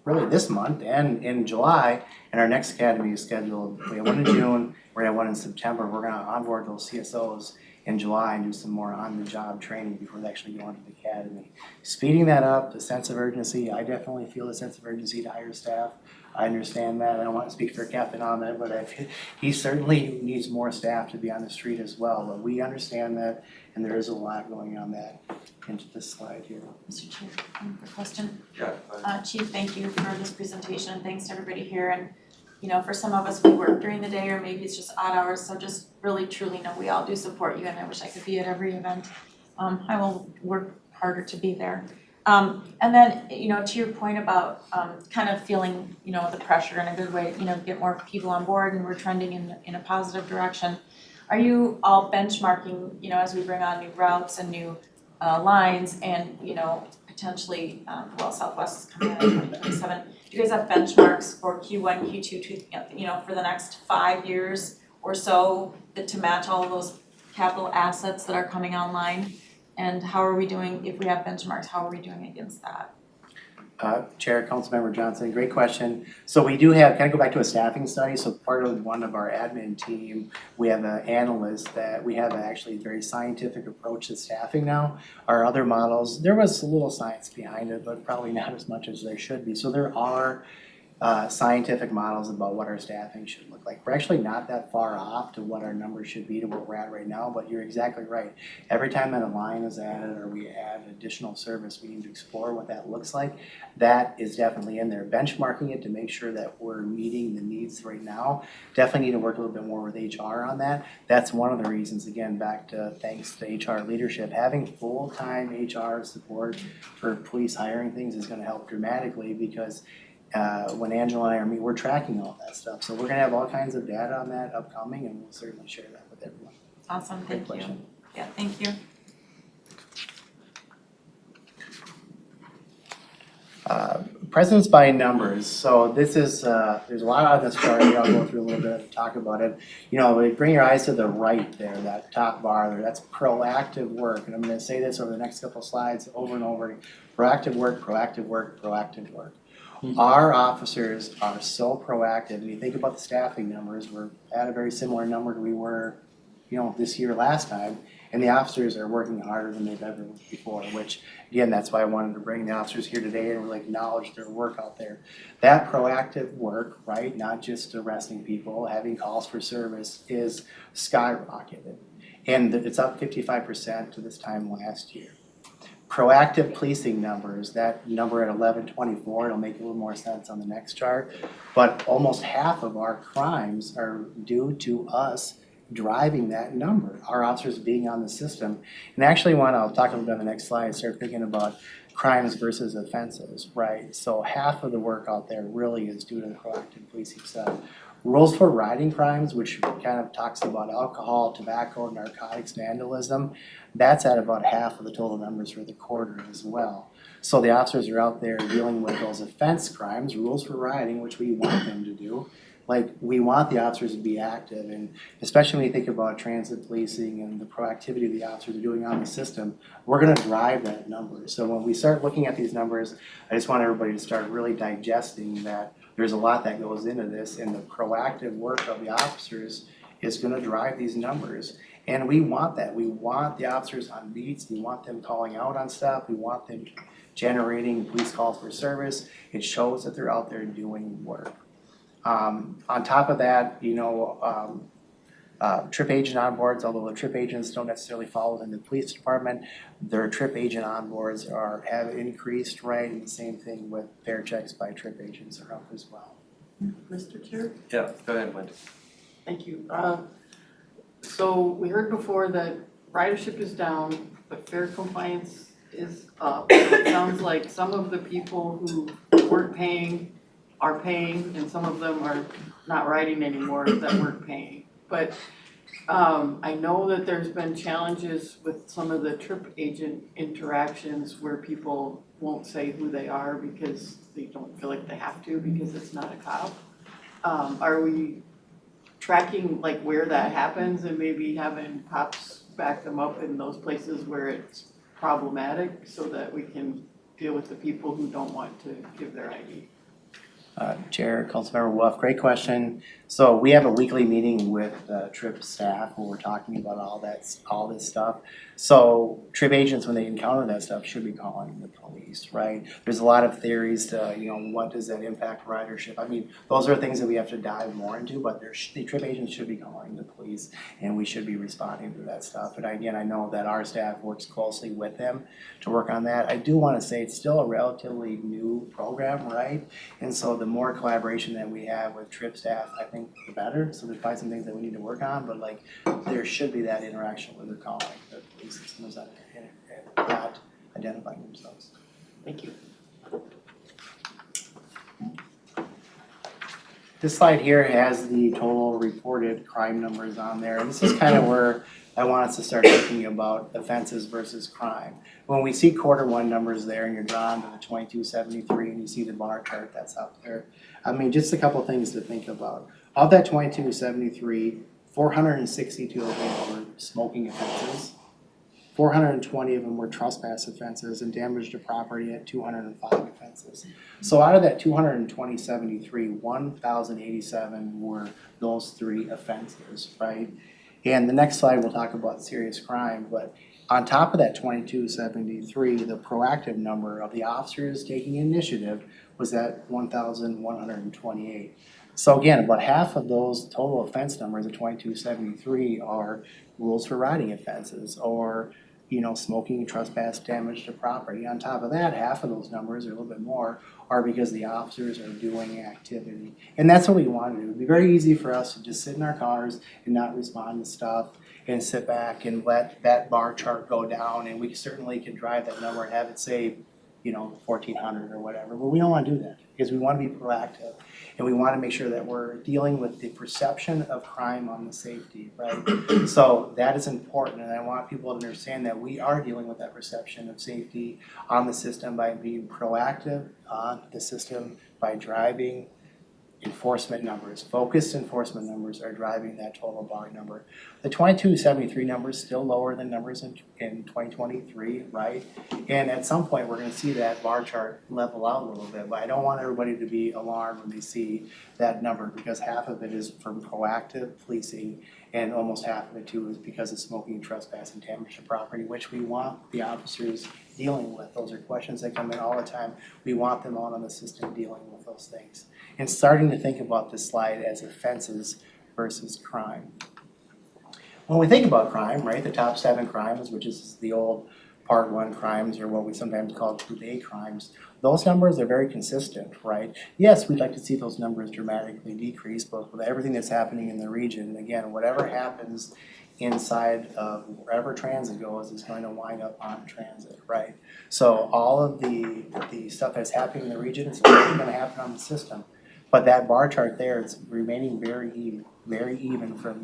Really this month and in July, and our next academy is scheduled. We have one in June, we're gonna have one in September. We're gonna onboard those CSOs in July and do some more on-the-job training before they actually go into the academy. Speeding that up, the sense of urgency, I definitely feel a sense of urgency to hire staff. I understand that, I don't want to speak for Captain Ahmed, but he certainly needs more staff to be on the street as well. But we understand that, and there is a lot going on that into this slide here. Mr. Chair, a question. Yeah. Chief, thank you for this presentation, and thanks to everybody here. And you know, for some of us, we work during the day, or maybe it's just odd hours, so just really truly know we all do support you, and I wish I could be at every event. I will work harder to be there. And then, you know, to your point about kind of feeling, you know, the pressure in a good way, you know, get more people on board and we're trending in a positive direction. Are you all benchmarking, you know, as we bring on new routes and new lines and, you know, potentially, Southwest is coming in 2027. Do you guys have benchmarks for Q1, Q2, you know, for the next 5 years or so to match all of those capital assets that are coming online? And how are we doing, if we have benchmarks, how are we doing against that? Chair, Councilmember Johnson, great question. So we do have, can I go back to a staffing study? So part of one of our admin team, we have an analyst that we have actually a very scientific approach to staffing now. Our other models, there was a little science behind it, but probably not as much as there should be. So there are scientific models about what our staffing should look like. We're actually not that far off to what our numbers should be to where we're at right now, but you're exactly right. Every time that a line is added or we add additional service, we need to explore what that looks like. That is definitely in there. Benchmarking it to make sure that we're meeting the needs right now. Definitely need to work a little bit more with HR on that. That's one of the reasons, again, back to thanks to HR leadership, having full-time HR support for police hiring things is gonna help dramatically because when Angela and I are meeting, we're tracking all that stuff. So we're gonna have all kinds of data on that upcoming and we'll certainly share that with everyone. Awesome, Great thank you. question. Yeah, thank you. Presence by numbers, so this is, there's a lot on this chart, I'll go through a little bit and talk about it. You know, bring your eyes to the right there, that top bar there, that's proactive work, and I'm gonna say this over the next couple slides over and over. Proactive work, proactive work, proactive work. Our officers are so proactive, and you think about the staffing numbers, we're at a very similar number to we were, you know, this year last time, and the officers are working harder than they've ever before, which, again, that's why I wanted to bring the officers here today and really acknowledge their work out there. That proactive work, right, not just arresting people, having calls for service is skyrocketed. And it's up 55% to this time last year. Proactive policing numbers, that number at 1124, it'll make a little more sense on the next chart. But almost half of our crimes are due to us driving that number, our officers being on the system. And actually I'll talk a little bit on the next slide, start thinking about crimes versus offenses, right? So half of the work out there really is due to the proactive policing stuff. Rules for riding crimes, which kind of talks about alcohol, tobacco, narcotics, vandalism, that's at about half of the total numbers for the quarter as well. So the officers are out there dealing with those offense crimes, rules for riding, which we want them to do. Like, we want the officers to be active, and especially when you think about transit policing and the proactivity the officers are doing on the system, we're gonna drive that number. So when we start looking at these numbers, I just want everybody to start really digesting that there's a lot that goes into this, and the proactive work of the officers is gonna drive these numbers. And we want that. We want the officers on beats, we want them calling out on stuff, we want them generating police calls for service. It shows that they're out there doing work. On top of that, you know, trip agent onboards, although the trip agents don't necessarily fall within the police department, their trip agent onboards have increased, right? And the same thing with fare checks by trip agents are up as well. Mr. Chair? Yeah, go ahead, Wendy. Thank you. So we heard before that ridership is down, but fare compliance is up. So it sounds like some of the people who weren't paying are paying, and some of them are not riding anymore that weren't paying. But I know that there's been challenges with some of the trip agent interactions where people won't say who they are because they don't feel like they have to because it's not a cop. Are we tracking like where that happens and maybe having cops back them up in those places where it's problematic so that we can deal with the people who don't want to give their ID? Chair, Councilmember Wolf, great question. So we have a weekly meeting with TRIP staff where we're talking about all this stuff. So TRIP agents, when they encounter that stuff, should be calling the police, right? There's a lot of theories to, you know, what does that impact ridership? I mean, those are things that we have to dive more into, but the TRIP agents should be calling the police and we should be responding to that stuff. And again, I know that our staff works closely with them to work on that. I do want to say it's still a relatively new program, right? And so the more collaboration that we have with TRIP staff, I think the better. So there's probably some things that we need to work on, but like there should be that interaction where they're calling the police as soon as they're not identifying themselves. Thank you. This slide here has the total reported crime numbers on there, and this is kind of where I want us to start thinking about offenses versus crime. When we see Q1 numbers there and you're drawn to the 2273 and you see the bar chart that's up there, I mean, just a couple things to think about. Of that 2273, 462 of them were smoking offenses. 420 of them were trespass offenses, and damage to property at 205 offenses. So out of that 273, 1,087 were those 3 offenses, right? And the next slide, we'll talk about serious crime, but on top of that 2273, the proactive number of the officers taking initiative was at 1,128. So again, about half of those total offense numbers of 2273 are rules for riding offenses, or smoking, trespass, damage to property. On top of that, half of those numbers, or a little bit more, are because the officers are doing activity. And that's what we want to do. It'd be very easy for us to just sit in our cars and not respond to stuff and sit back and let that bar chart go down, and we certainly can drive that number and have it say 1,400 or whatever, but we don't want to do that because we want to be proactive and we want to make sure that we're dealing with the perception of crime on the safety, right? So that is important, and I want people to understand that we are dealing with that perception of safety on the system by being proactive on the system, by driving enforcement numbers. Focused enforcement numbers are driving that total bar number. The 2273 number is still lower than numbers in 2023, right? And at some point, we're gonna see that bar chart level out a little bit, but I don't want everybody to be alarmed when they see that number, because half of it is from proactive policing and almost half of it too is because of smoking, trespass, and damage to property, which we want the officers dealing with. Those are questions that come in all the time. We want them out on the system dealing with those things. And starting to think about this slide as offenses versus crime. When we think about crime, right, the top 7 crimes, which is the old Part 1 crimes, or what we sometimes call Group A crimes, those numbers are very consistent, right? Yes, we'd like to see those numbers dramatically decrease, but with everything that's happening in the region, again, whatever happens inside of wherever transit goes is going to wind up on transit, right? So all of the stuff that's happening in the region is going to happen on the system. But that bar chart there, it's remaining very even from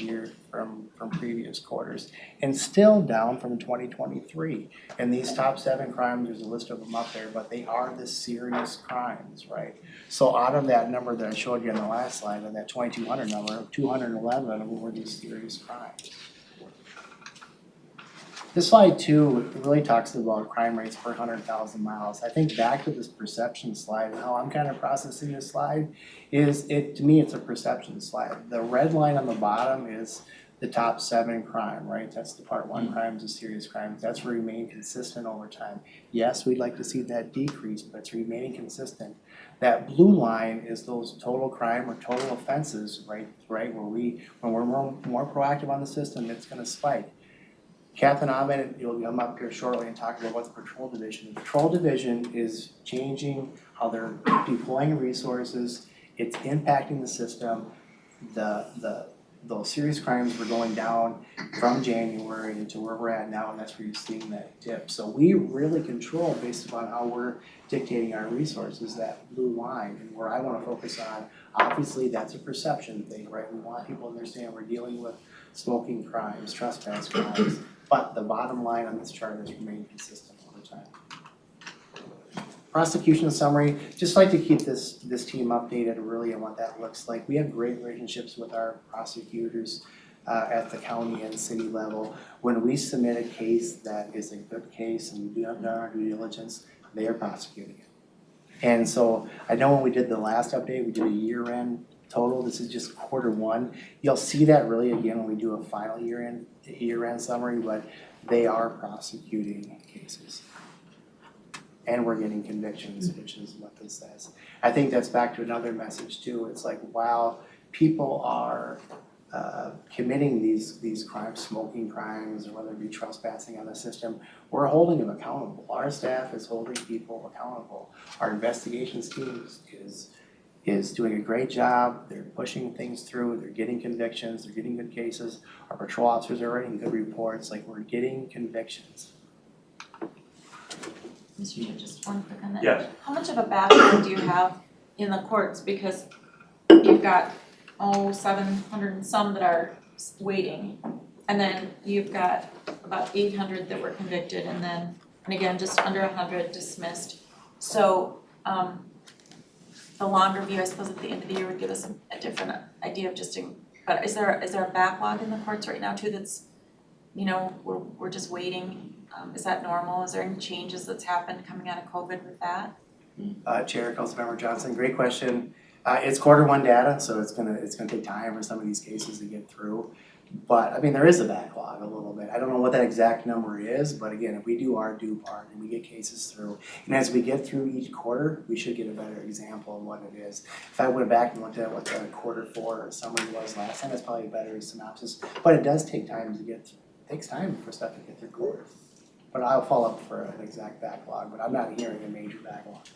previous quarters, and still down from 2023. And these top 7 crimes, there's a list of them up there, but they are the serious crimes, right? So out of that number that I showed you on the last slide, of that 2,200 number, 211 of them were these serious crimes. This slide too really talks about crime rates per 100,000 miles. I think back to this perception slide, and how I'm kind of processing this slide is, to me it's a perception slide. The red line on the bottom is the top 7 crime, right? That's the Part 1 crimes, the serious crimes. That's remained consistent over time. Yes, we'd like to see that decrease, but it's remaining consistent. That blue line is those total crime or total offenses, right? When we're more proactive on the system, it's gonna spike. Captain Ahmed, you'll come up here shortly and talk about what the patrol division is. The patrol division is changing how they're deploying resources. It's impacting the system. Those serious crimes were going down from January into where we're at now, and that's where you're seeing that dip. So we really control, based upon how we're dictating our resources, that blue line. And where I want to focus on, obviously that's a perception thing, right? We want people to understand we're dealing with smoking crimes, trespass crimes, but the bottom line on this chart has remained consistent over time. Prosecution summary, just like to keep this team updated really on what that looks like. We have great relationships with our prosecutors at the county and city level. When we submit a case that is a good case and we have done our due diligence, they are prosecuting it. And so I know when we did the last update, we did a year-end total. This is just Q1. You'll see that really again when we do a final year-end summary, but they are prosecuting cases. And we're getting convictions, which is what this says. I think that's back to another message too. It's like, while people are committing these crimes, smoking crimes, or whether it be trespassing on the system, we're holding them accountable. Our staff is holding people accountable. Our investigations team is doing a great job. They're pushing things through. They're getting convictions. They're getting good cases. Our patrol officers are writing good reports. Like, we're getting convictions. Mr. Chair, just one quick on that. Yes. How much of a backlog do you have in the courts? Because you've got, 700 and some that are waiting. And then you've got about 800 that were convicted, and again, just under 100 dismissed. So, the longer view, I suppose, at the end of the year would give us a different idea of but is there a backlog in the courts right now too that's, we're just waiting Is that normal? Is there any changes that's happened coming out of COVID with that? Chair, Councilmember Johnson, great question. It's Q1 data, so it's gonna take time for some of these cases to get through. But I mean, there is a backlog a little bit. I don't know what that exact number is, but again, if we do our due part and we get cases through, and as we get through each quarter, we should get a better example of what it is. If I went back and looked at what the Q4 or summary was last time, that's probably a better synopsis. But it does take time to get through. It takes time for stuff to get through quarters. But I'll follow up for an exact backlog, but I'm not hearing a major backlog.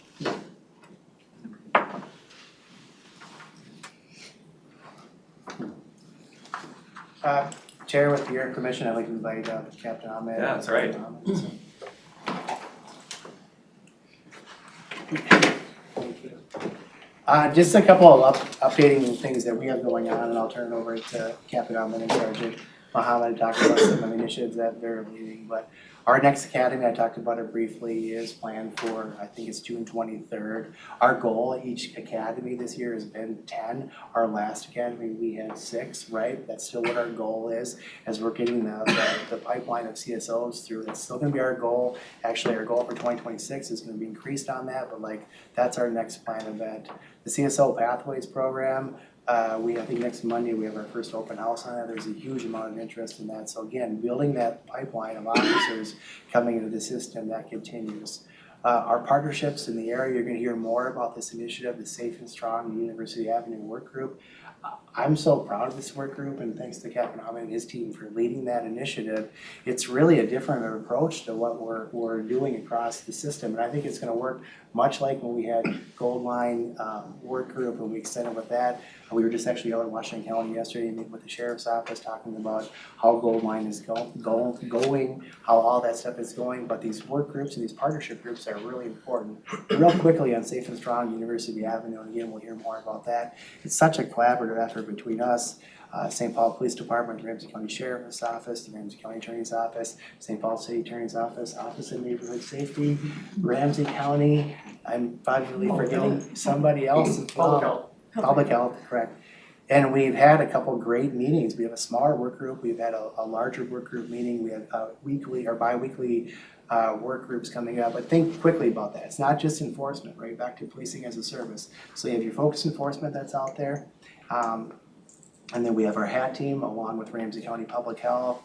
Chair, with your permission, I'd like to invite Captain Ahmed. Yeah, that's right. Thank you. Just a couple of updating things that we have going on, and I'll turn it over to Captain Ahmed and Sergeant Mohammed to talk about some of the initiatives that they're leading. But our next academy, I talked about it briefly, is planned for, I think it's June 23rd. Our goal at each academy this year has been 10. Our last academy, we had 6, right? That's still what our goal is, as we're getting the pipeline of CSOs through. That's still gonna be our goal. Actually, our goal for 2026 is gonna be increased on that, but like, that's our next planned event. The CSO Pathways program, I think next Monday we have our first open house on that. There's a huge amount of interest in that. So again, building that pipeline of officers coming into the system, that continues. Our partnerships in the area, you're gonna hear more about this initiative, the Safe and Strong University Avenue Work Group. I'm so proud of this work group, and thanks to Captain Ahmed and his team for leading that initiative. It's really a different approach to what we're doing across the system, and I think it's gonna work much like when we had Gold Line work group and we extended with that. We were just actually out in Washington County yesterday meeting with the Sheriff's Office talking about how Gold Line is going, how all that stuff is going, but these work groups and these partnership groups are really important. Real quickly on Safe and Strong University Avenue, and again, we'll hear more about that. It's such a collaborative effort between us, St. Paul Police Department, the Ramsey County Sheriff's Office, the Ramsey County Attorney's Office, St. Paul City Attorney's Office, Office of Neighborhood Safety, Ramsey County. I'm probably forgetting somebody else. Public Health, correct. And we've had a couple great meetings. We have a smaller work group. We've had a larger work group meeting. We have weekly or bi-weekly work groups coming up. But think quickly about that. It's not just enforcement, right? Back to policing as a service. So you have your focus enforcement that's out there. And then we have our HAT team along with Ramsey County Public Health,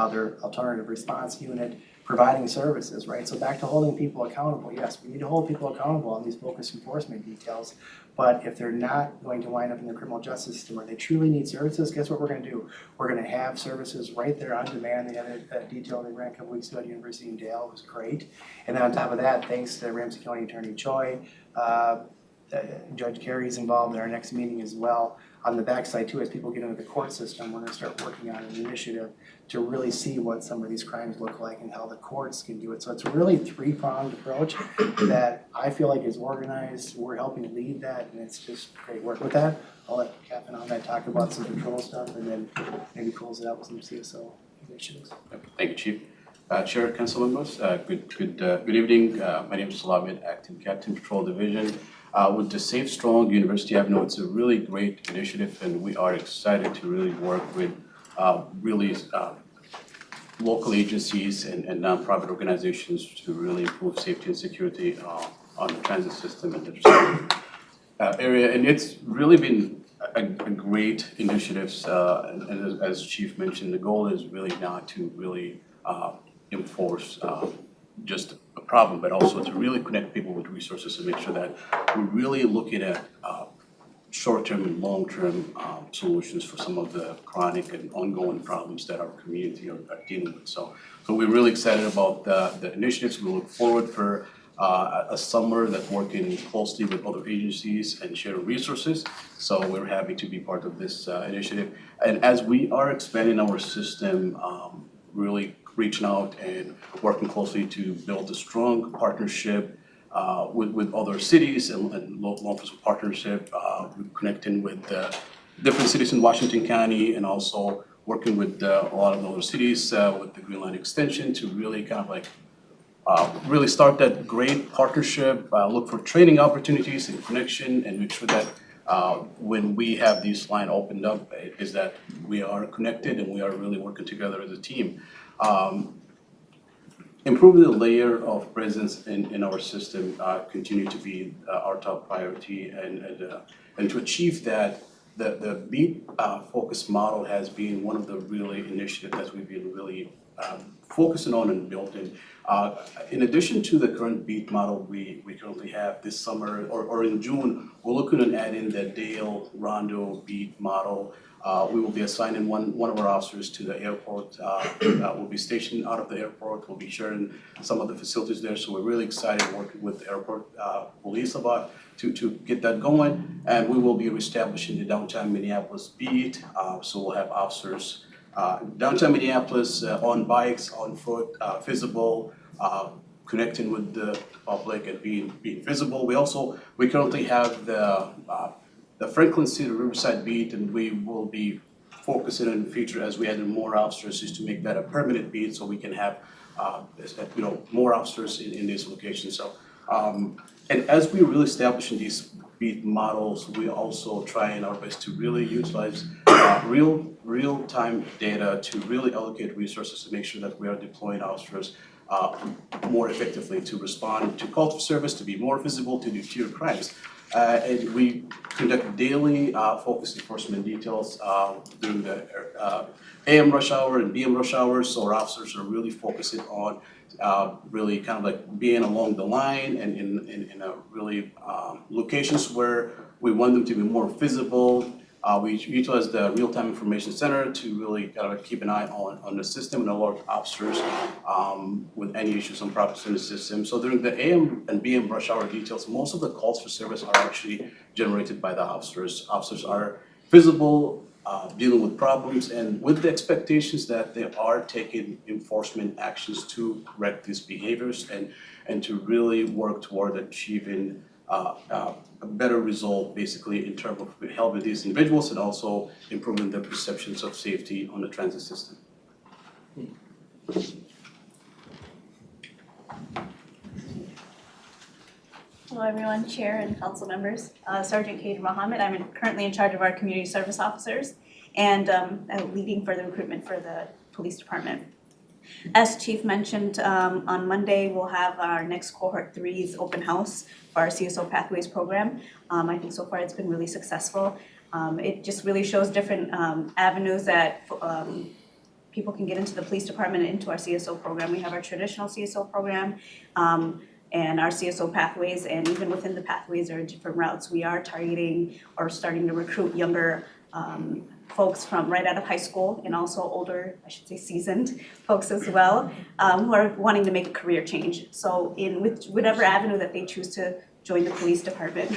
their alternative response unit, providing services, right? So back to holding people accountable. Yes, we need to hold people accountable on these focus enforcement details. But if they're not going to wind up in the criminal justice system where they truly need services, guess what we're gonna do? We're gonna have services right there on demand. They had a detail they ran a couple weeks ago at University in Dale. It was great. And then on top of that, thanks to Ramsey County Attorney Choi, Judge Carey's involved in our next meeting as well. On the backside too, as people get into the court system, we're gonna start working on an initiative to really see what some of these crimes look like and how the courts can do it. So it's a really three-pronged approach that I feel like is organized. We're helping lead that, and it's just great work. With that, I'll let Captain Ahmed talk about some control stuff and then maybe close it out with some CSO initiatives. Thank you, Chief. Chair, council members, good evening. My name is Salamid, Acting Captain Patrol Division. With the Safe Strong University Avenue, it's a really great initiative, and we are excited to really work with local agencies and nonprofit organizations to really improve safety and security on the transit system in the area. And it's really been a great initiative. And as Chief mentioned, the goal is really not to really enforce just a problem, but also to really connect people with resources and make sure that we're really looking at short-term and long-term solutions for some of the chronic and ongoing problems that our community are dealing with. So we're really excited about the initiatives. We look forward for a summer that's working closely with other agencies and sharing resources. So we're happy to be part of this initiative. And as we are expanding our system, really reaching out and working closely to build a strong partnership with other cities and local enforcement partnership, connecting with different cities in Washington County, and also working with a lot of other cities with the Green Line extension to really kind of like really start that great partnership, look for training opportunities and connection, and make sure that when we have this line opened up, is that we are connected and we are really working together as a team. improving the layer of presence in our system continue to be our top priority, and to achieve that, the beat focus model has been one of the really initiatives that we've been really focusing on and building. In addition to the current beat model we currently have this summer, or in June, we're looking at adding the Dale Rondo beat model. We will be assigning one of our officers to the airport. Will be stationed out of the airport. We'll be sharing some of the facilities there. So we're really excited working with the airport police about to get that going. And we will be reestablishing the downtown Minneapolis beat. So we'll have officers downtown Minneapolis on bikes, on foot, visible, connecting with the public and being visible. We currently have the Franklin City Riverside beat, and we will be focusing in the future as we add in more officers is to make that a permanent beat, so we can have more officers in these locations. So and as we really establishing these beat models, we also trying our best to really utilize real-time data to really allocate resources to make sure that we are deploying officers more effectively to respond to calls for service, to be more visible, to deter crimes. And we conduct daily focused enforcement details during the AM rush hour and BM rush hours, so our officers are really focusing on really kind of like being along the line and in a really locations where we want them to be more visible. We utilize the real-time information center to really kind of keep an eye on the system and alert officers with any issues and problems in the system. So during the AM and BM rush hour details, most of the calls for service are actually generated by the officers. Officers are visible, dealing with problems, and with the expectations that they are taking enforcement actions to correct these behaviors and to really work toward achieving a better result, basically, in terms of helping these individuals and also improving their perceptions of safety on the transit system. Hello everyone, Chair and council members. Sergeant Kate Mohammed, I'm currently in charge of our community service officers and leading for the recruitment for the police department. As Chief mentioned, on Monday we'll have our next cohort 3's open house for our CSO Pathways program. I think so far it's been really successful. It just really shows different avenues that people can get into the police department and into our CSO program. We have our traditional CSO program and our CSO pathways, and even within the pathways there are different routes. We are targeting or starting to recruit younger folks from right out of high school and also older, I should say seasoned folks as well, who are wanting to make a career change. So in whatever avenue that they choose to join the police department,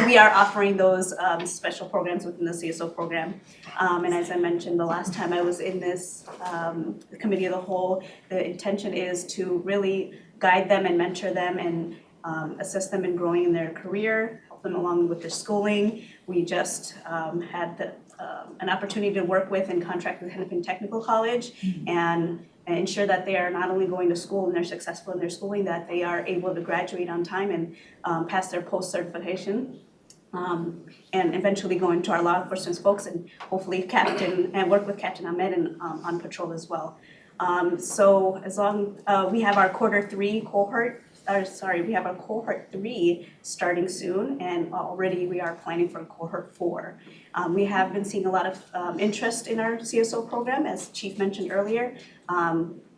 we are offering those special programs within the CSO program. And as I mentioned the last time I was in this the committee of the whole, the intention is to really guide them and mentor them and assist them in growing in their career, help them along with their schooling. We just had an opportunity to work with and contract with Hennepin Technical College and ensure that they are not only going to school and they're successful in their schooling, that they are able to graduate on time and pass their post-certification. And eventually go into our law enforcement folks and hopefully work with Captain Ahmed and on patrol as well. So as long we have our cohort 3 starting soon, and already we are planning for cohort 4. We have been seeing a lot of interest in our CSO program, as Chief mentioned earlier.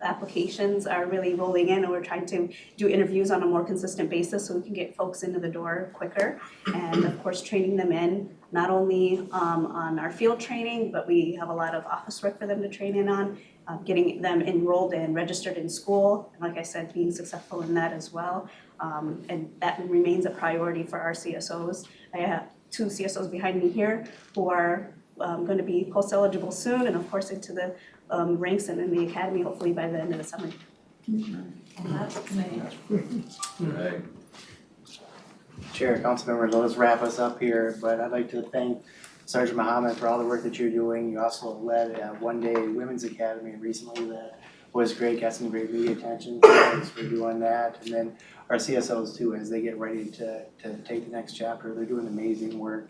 Applications are really rolling in, and we're trying to do interviews on a more consistent basis so we can get folks into the door quicker. And of course, training them in, not only on our field training, but we have a lot of office work for them to train in on, getting them enrolled and registered in school. And like I said, being successful in that as well. And that remains a priority for our CSOs. I have 2 CSOs behind me here who are going to be post-eligible soon, and of course into the ranks and in the academy hopefully by the end of the summer. That's exciting. Right. Chair, council members, let's wrap us up here, but I'd like to thank Sergeant Mohammed for all the work that you're doing. You also led a one-day women's academy recently that was great, got some great media attention. Thanks for doing that. And then our CSOs too, as they get ready to take the next chapter, they're doing amazing work.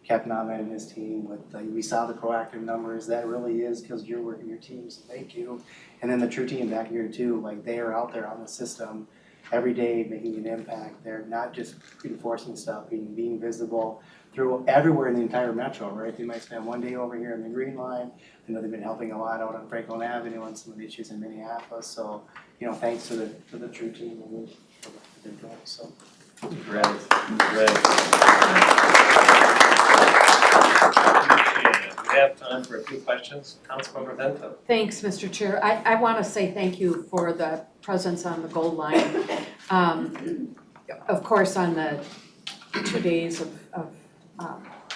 Captain Ahmed and his team with, we saw the proactive numbers, that really is because you're working your team, so thank you. And then the true team back here too, like they are out there on the system every day making an impact. They're not just enforcing stuff, being visible through everywhere in the entire metro, right? They might spend one day over here in the Green Line. I know they've been helping a lot out on Franklin Avenue on some of the issues in Minneapolis. So, thanks to the true team and for what they're doing. So, Great, great. We have time for a few questions. Councilmember Bento. Thanks, Mr. Chair. I want to say thank you for the presence on the gold line. Of course, on the 2 days of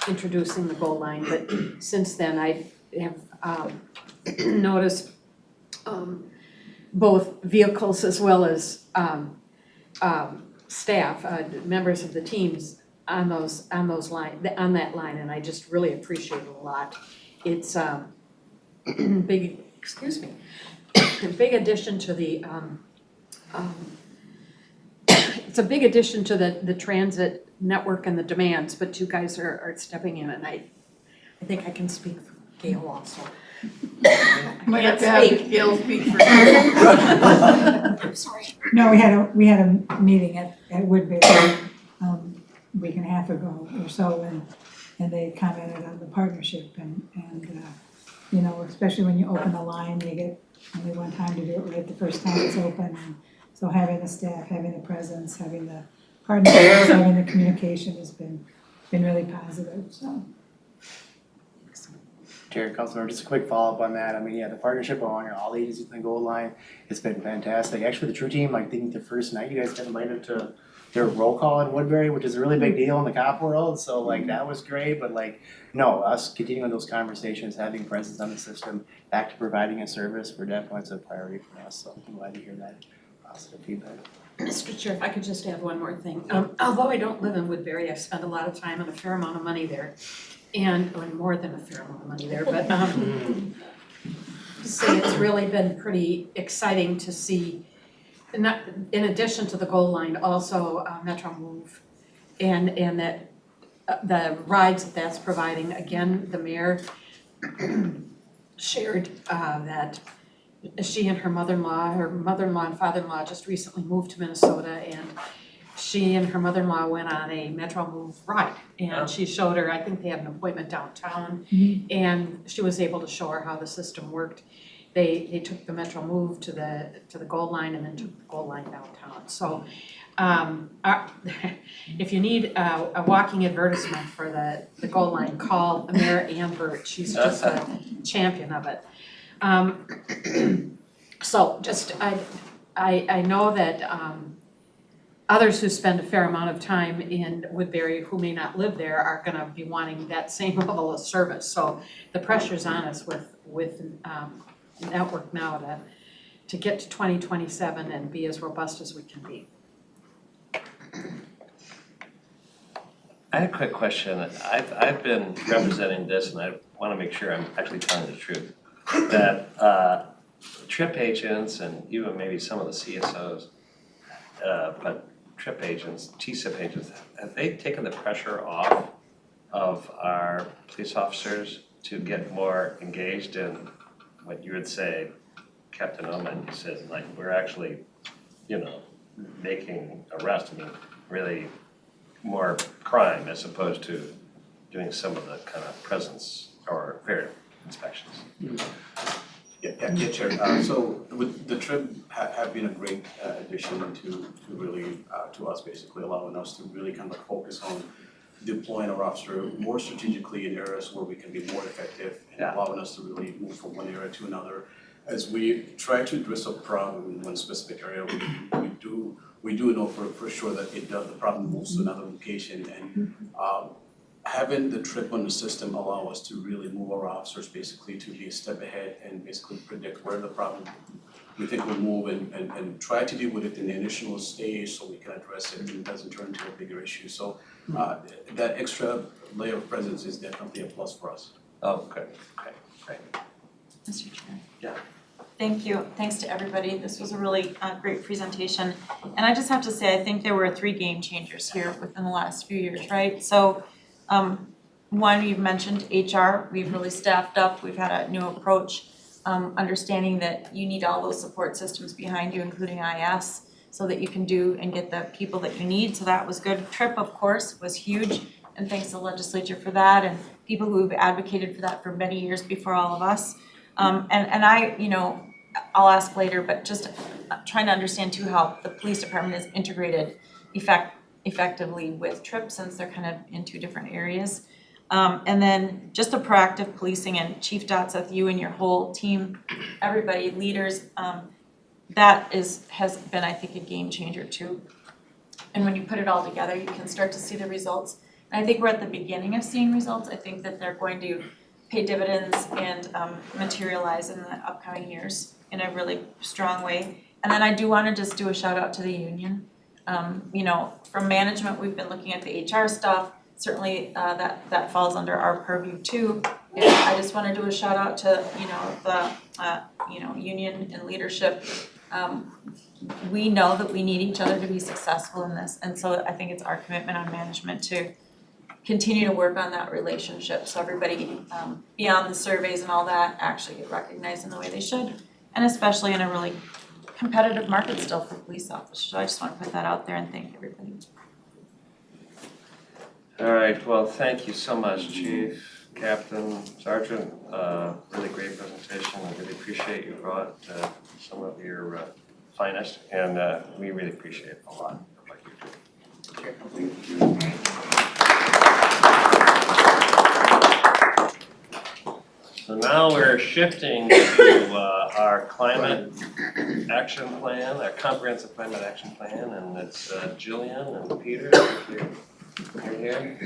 introducing the gold line, but since then I have noticed both vehicles as well as staff, members of the teams on that line, and I just really appreciate it a lot. It's big, excuse me, big addition to the it's a big addition to the transit network and the demands, but you guys are stepping in, and I think I can speak for Gail also. Might have to have Gail speak for you. I'm sorry. No, we had a meeting at Woodbury a week and a half ago or so, and they commented on the partnership and especially when you open a line, you get only one time to do it right the first time it's open. And so having the staff, having the presence, having the partnerships, having the communication has been really positive, so. Chair, Councilor, just a quick follow-up on that. I mean, the partnership along all the agencies in the gold line, it's been fantastic. Actually, the true team, I think the first night you guys got invited to their roll call in Woodbury, which is a really big deal in the cop world. So that was great, but us continuing those conversations, having presence on the system, back to providing a service, we're definitely a priority for us. So I'm glad to hear that positive feedback. Mr. Chair, if I could just add one more thing. Although I don't live in Woodbury, I've spent a lot of time and a fair amount of money there. Or more than a fair amount of money there, but to say it's really been pretty exciting to see, in addition to the gold line, also Metro Move and that the rides that's providing. Again, the mayor shared that she and her mother-in-law and father-in-law just recently moved to Minnesota, and she and her mother-in-law went on a Metro Move ride, and she showed her, I think they had an appointment downtown, and she was able to show her how the system worked. They took the Metro Move to the gold line and then took the gold line downtown. So if you need a walking advertisement for the gold line, call Mayor Ambert. She's just a champion of it. So just I know that others who spend a fair amount of time in Woodbury who may not live there are gonna be wanting that same level of service. So the pressure's on us with network now to get to 2027 and be as robust as we can be. I had a quick question. I've been representing this, and I wanna make sure I'm actually telling the truth. That trip agents and even maybe some of the CSOs, but trip agents, TSIP agents, have they taken the pressure off of our police officers to get more engaged in what you would say, Captain Oman, you said, we're actually, making arrests, really more crime as opposed to doing some of the kind of presence or fare inspections. Yeah, Chair. So with the trip have been a great addition to really to us, basically allowing us to really kind of focus on deploying our officer more strategically in areas where we can be more effective and allowing us to really move from one area to another. As we try to address a problem in one specific area, we do know for sure that the problem moves to another location, and having the trip on the system allow us to really move our officers basically to be a step ahead and basically predict where the problem we think will move and try to deal with it in the initial stage so we can address it and it doesn't turn into a bigger issue. So that extra layer of presence is definitely a plus for us. Oh, good. Okay, great. Mr. Chair. Yeah. Thank you. Thanks to everybody. This was a really great presentation. And I just have to say, I think there were 3 game changers here within the last few years, right? So one, you've mentioned HR, we've really staffed up, we've had a new approach, understanding that you need all those support systems behind you, including IS, so that you can do and get the people that you need, so that was good. TRIP, of course, was huge, and thanks to the legislature for that, and people who've advocated for that for many years before all of us. And I, I'll ask later, but just trying to understand too how the police department is integrated effectively with TRIP, since they're kind of in two different areas. And then just the proactive policing, and Chief Dotseth, you and your whole team, everybody, leaders, that has been, I think, a game changer too. And when you put it all together, you can start to see the results. And I think we're at the beginning of seeing results. I think that they're going to pay dividends and materialize in the upcoming years in a really strong way. And then I do want to just do a shout out to the union. From management, we've been looking at the HR stuff. Certainly that falls under our purview too. And I just want to do a shout out to the union and leadership. We know that we need each other to be successful in this, and so I think it's our commitment on management to continue to work on that relationship, so everybody beyond the surveys and all that actually get recognized in the way they should, and especially in a really competitive market still for police officers. So I just want to put that out there and thank everybody. All right, well, thank you so much, Chief, Captain, Sergeant. Really great presentation. I really appreciate you brought some of your finest, and we really appreciate a lot of what you do. Thank you. So now we're shifting to our climate action plan, our comprehensive climate action plan, and it's Jillian and Peter, if you're here.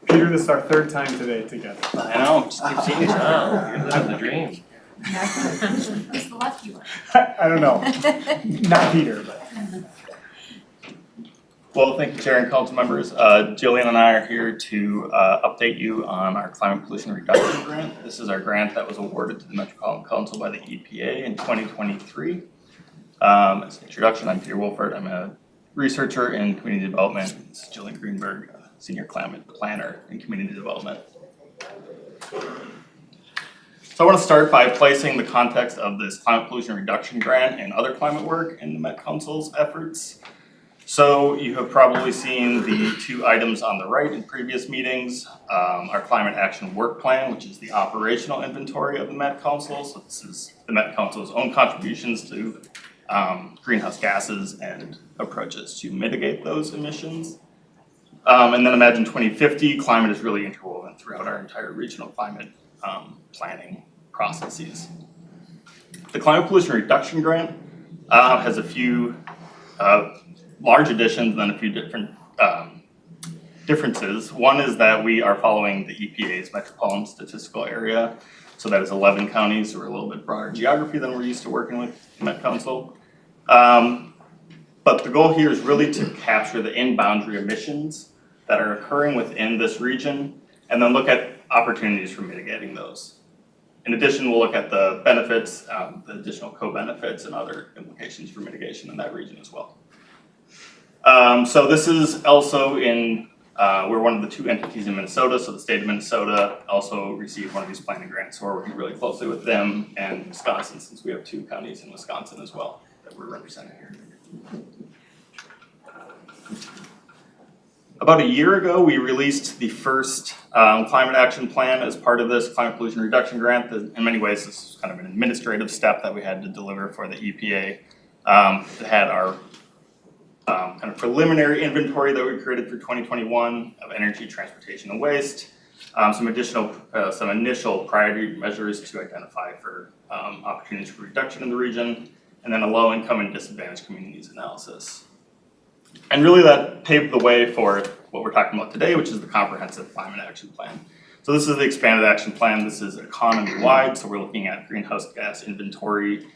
Peter, this is our third time today together. I know, just keep seeing you. Wow, you're living the dream. Who's the lucky one? I don't know, not Peter, but. Well, thank you, Chair and Council members. Jillian and I are here to update you on our climate pollution reduction grant. This is our grant that was awarded to the Metropolitan Council by the EPA in 2023. As an introduction, I'm Peter Wolfert. I'm a researcher in community development. This is Jillian Greenberg, senior climate planner in community development. So I want to start by placing the context of this climate pollution reduction grant and other climate work in the Met Council's efforts. So you have probably seen the two items on the right in previous meetings, our climate action work plan, which is the operational inventory of the Met Council. So this is the Met Council's own contributions to greenhouse gases and approaches to mitigate those emissions. And then Imagine 2050, climate is really interwoven throughout our entire regional climate planning processes. The Climate Pollution Reduction Grant has a few large additions and then a few different differences. One is that we are following the EPA's Metropolitan Statistical Area. So that is 11 counties, so we're a little bit broader geography than we're used to working with the Met Council. But the goal here is really to capture the in-boundary emissions that are occurring within this region and then look at opportunities for mitigating those. In addition, we'll look at the benefits, the additional co-benefits and other implications for mitigation in that region as well. So this is also in, we're one of the two entities in Minnesota, so the state of Minnesota also received one of these planning grants, so we're working really closely with them and Wisconsin, since we have two counties in Wisconsin as well that we're representing here. About a year ago, we released the first climate action plan as part of this climate pollution reduction grant. In many ways, this is kind of an administrative step that we had to deliver for the EPA. It had our kind of preliminary inventory that we created for 2021 of energy, transportation, and waste. Some initial priority measures to identify for opportunities for reduction in the region, and then a low income and disadvantaged communities analysis. And really that paved the way for what we're talking about today, which is the comprehensive climate action plan. So this is the expanded action plan. This is economy-wide, so we're looking at greenhouse gas inventory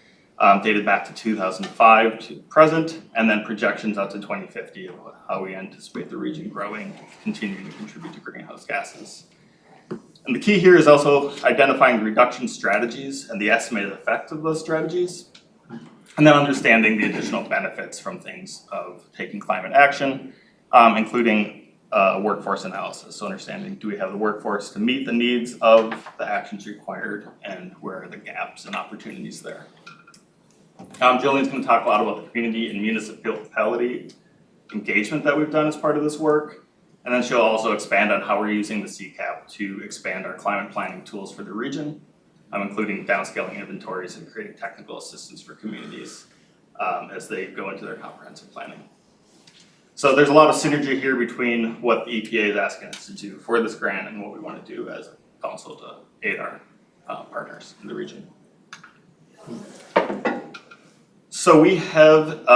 dated back to 2005 to present, and then projections out to 2050 of how we anticipate the region growing, continuing to contribute to greenhouse gases. And the key here is also identifying reduction strategies and the estimated effect of those strategies, and then understanding the additional benefits from things of taking climate action, including workforce analysis. So understanding, do we have the workforce to meet the needs of the actions required, and where are the gaps and opportunities there? Jillian's going to talk a lot about the community and municipality engagement that we've done as part of this work. And then she'll also expand on how we're using the CCAP to expand our climate planning tools for the region, including downscaling inventories and creating technical assistance for communities as they go into their comprehensive planning. So there's a lot of synergy here between what the EPA is asking us to do for this grant and what we want to do as a council to aid our partners in the region. So we have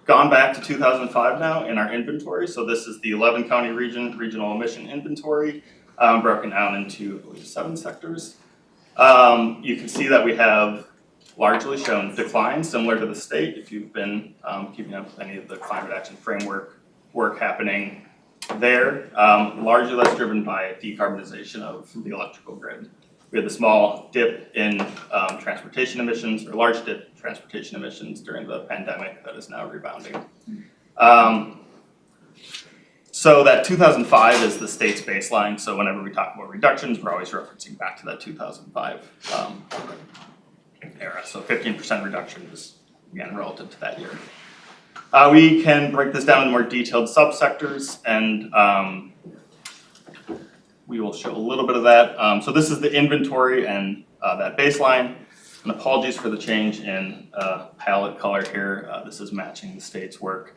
gone back to 2005 now in our inventory. So this is the 11 county regional emission inventory, broken down into, I believe, 7 sectors. You can see that we have largely shown declines similar to the state. If you've been keeping up with any of the climate action framework work happening there, largely that's driven by decarbonization of the electrical grid. We had a small dip in transportation emissions, or large dip in transportation emissions during the pandemic that is now rebounding. So that 2005 is the state's baseline. So whenever we talk about reductions, we're always referencing back to that 2005 era. So 15% reduction is, again, relative to that year. We can break this down in more detailed subsectors, and we will show a little bit of that. So this is the inventory and that baseline. And apologies for the change in palette color here. This is matching the state's work.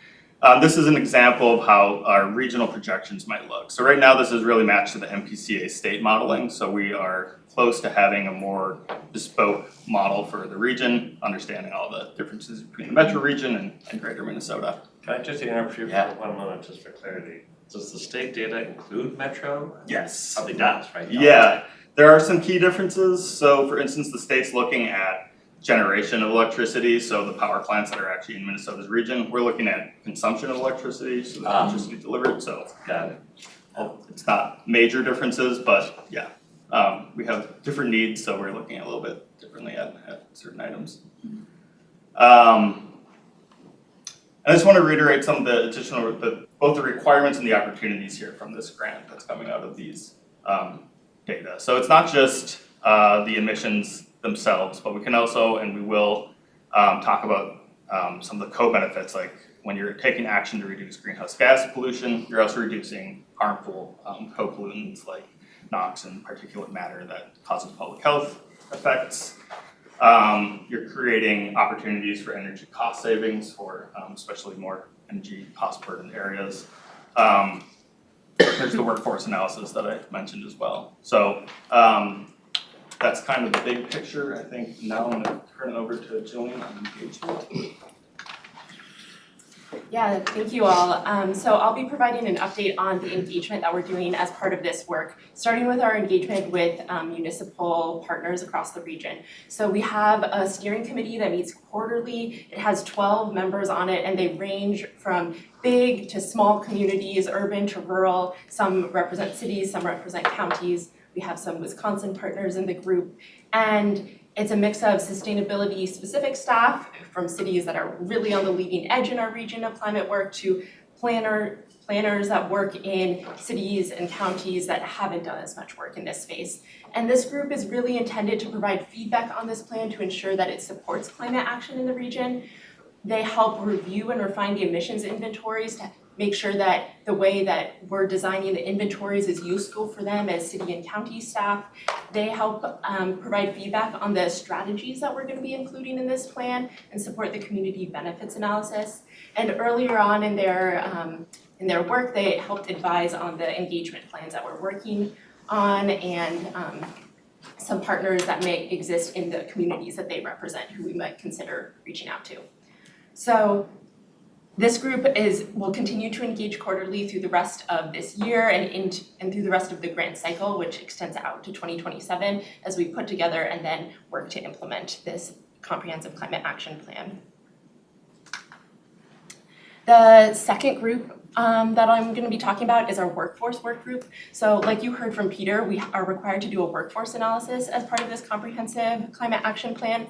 This is an example of how our regional projections might look. So right now this is really matched to the MPCA state modeling. So we are close to having a more bespoke model for the region, understanding all the differences between the metro region and greater Minnesota. Can I just interrupt you for 1 moment, just for clarity? Does the state data include metro? Yes. Probably does, right? Yeah, there are some key differences. So for instance, the state's looking at generation of electricity, so the power plants that are actually in Minnesota's region. We're looking at consumption of electricity, so the electricity delivered, so got it. It's not major differences, but yeah. We have different needs, so we're looking a little bit differently at certain items. I just want to reiterate some of the additional, both the requirements and the opportunities here from this grant that's coming out of these data. So it's not just the emissions themselves, but we can also, and we will, talk about some of the co-benefits, like when you're taking action to reduce greenhouse gas pollution, you're also reducing harmful co-pollutants like NOx and particulate matter that causes public health effects. You're creating opportunities for energy cost savings for especially more energy cost burdened areas. There's the workforce analysis that I mentioned as well. So that's kind of the big picture. I think now I'm gonna turn it over to Jillian on engagement. Yeah, thank you all. So I'll be providing an update on the engagement that we're doing as part of this work, starting with our engagement with municipal partners across the region. So we have a steering committee that meets quarterly. It has 12 members on it, and they range from big to small communities, urban to rural. Some represent cities, some represent counties. We have some Wisconsin partners in the group, and it's a mix of sustainability specific staff from cities that are really on the leading edge in our region of climate work to planners that work in cities and counties that haven't done as much work in this space. And this group is really intended to provide feedback on this plan to ensure that it supports climate action in the region. They help review and refine the emissions inventories to make sure that the way that we're designing the inventories is useful for them as city and county staff. They help provide feedback on the strategies that we're going to be including in this plan and support the community benefits analysis. And earlier on in their work, they helped advise on the engagement plans that we're working on and some partners that may exist in the communities that they represent who we might consider reaching out to. So this group will continue to engage quarterly through the rest of this year and through the rest of the grant cycle, which extends out to 2027 as we put together and then work to implement this comprehensive climate action plan. The second group that I'm gonna be talking about is our workforce work group. So like you heard from Peter, we are required to do a workforce analysis as part of this comprehensive climate action plan.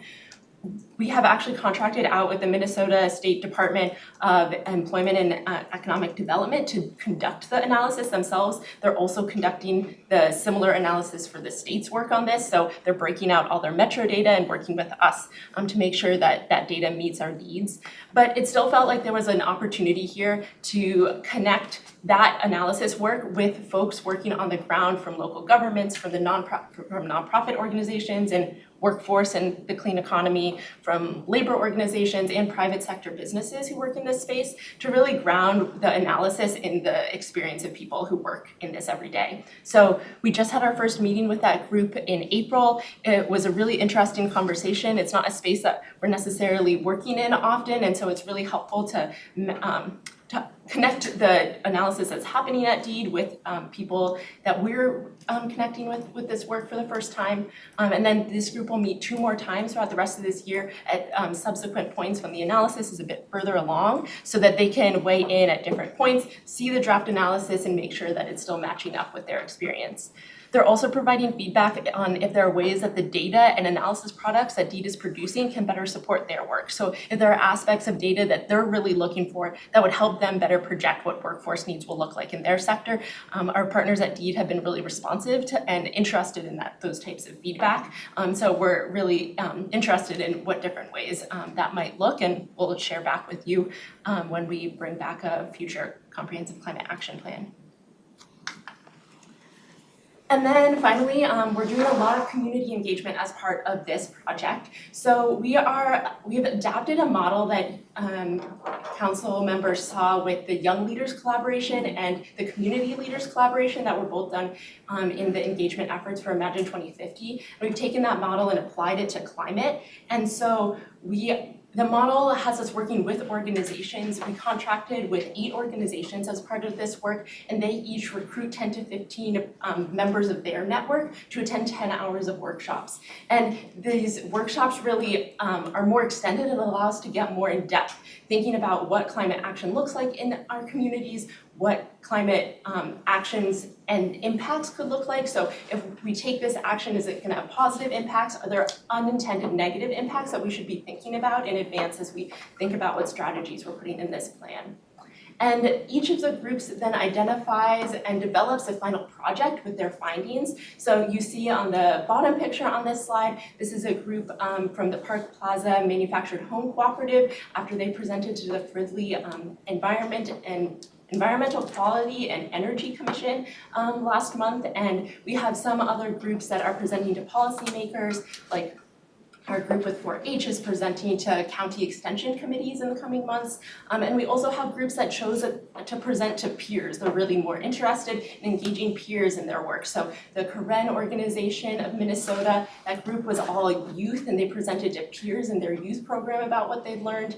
We have actually contracted out with the Minnesota State Department of Employment and Economic Development to conduct the analysis themselves. They're also conducting the similar analysis for the state's work on this. So they're breaking out all their metro data and working with us to make sure that that data meets our needs. But it still felt like there was an opportunity here to connect that analysis work with folks working on the ground from local governments, from nonprofit organizations and workforce and the clean economy, from labor organizations and private sector businesses who work in this space, to really ground the analysis in the experience of people who work in this every day. So we just had our first meeting with that group in April. It was a really interesting conversation. It's not a space that we're necessarily working in often, and so it's really helpful to connect the analysis that's happening at DEED with people that we're connecting with this work for the first time. And then this group will meet 2 more times throughout the rest of this year at subsequent points when the analysis is a bit further along, so that they can weigh in at different points, see the draft analysis, and make sure that it's still matching up with their experience. They're also providing feedback on if there are ways that the data and analysis products that DEED is producing can better support their work. So if there are aspects of data that they're really looking for that would help them better project what workforce needs will look like in their sector, our partners at DEED have been really responsive to and interested in those types of feedback. So we're really interested in what different ways that might look, and we'll share back with you when we bring back a future comprehensive climate action plan. And then finally, we're doing a lot of community engagement as part of this project. So we've adapted a model that council members saw with the Young Leaders Collaboration and the Community Leaders Collaboration that were both done in the engagement efforts for Imagine 2050. And we've taken that model and applied it to climate. And so the model has us working with organizations. We contracted with 8 organizations as part of this work, and they each recruit 10 to 15 members of their network to attend 10 hours of workshops. And these workshops really are more extended and allow us to get more in depth, thinking about what climate action looks like in our communities, what climate actions and impacts could look like. So if we take this action, is it gonna have positive impacts? Are there unintended negative impacts that we should be thinking about in advance as we think about what strategies we're putting in this plan? And each of the groups then identifies and develops a final project with their findings. So you see on the bottom picture on this slide, this is a group from the Park Plaza Manufactured Home Cooperative after they presented to the Fridley Environmental Quality and Energy Commission last month. And we have some other groups that are presenting to policymakers, like our group with 4-H is presenting to county extension committees in the coming months. And we also have groups that chose to present to peers. They're really more interested in engaging peers in their work. So the Karen organization of Minnesota, that group was all youth, and they presented to peers in their youth program about what they'd learned.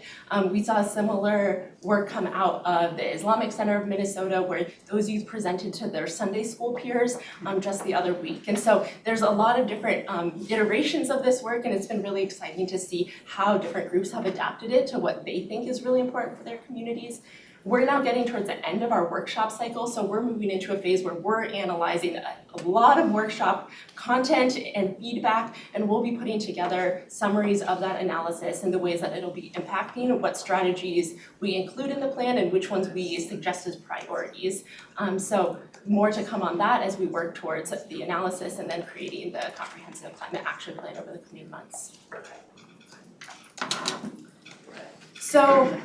We saw similar work come out of the Islamic Center of Minnesota, where those youth presented to their Sunday school peers just the other week. And so there's a lot of different iterations of this work, and it's been really exciting to see how different groups have adapted it to what they think is really important for their communities. We're now getting towards the end of our workshop cycle, so we're moving into a phase where we're analyzing a lot of workshop content and feedback, and we'll be putting together summaries of that analysis and the ways that it'll be impacting, what strategies we include in the plan and which ones we suggest as priorities. So more to come on that as we work towards the analysis and then creating the comprehensive climate action plan over the coming months. So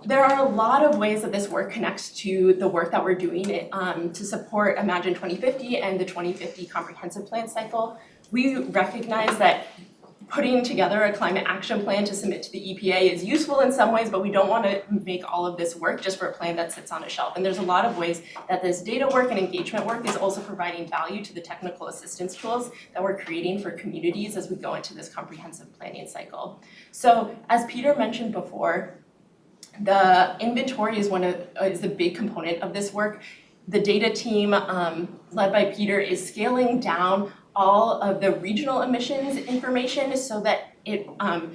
there are a lot of ways that this work connects to the work that we're doing to support Imagine 2050 and the 2050 comprehensive plan cycle. We recognize that putting together a climate action plan to submit to the EPA is useful in some ways, but we don't want to make all of this work just for a plan that sits on a shelf. And there's a lot of ways that this data work and engagement work is also providing value to the technical assistance tools that we're creating for communities as we go into this comprehensive planning cycle. So as Peter mentioned before, the inventory is a big component of this work. The data team led by Peter is scaling down all of the regional emissions information so that it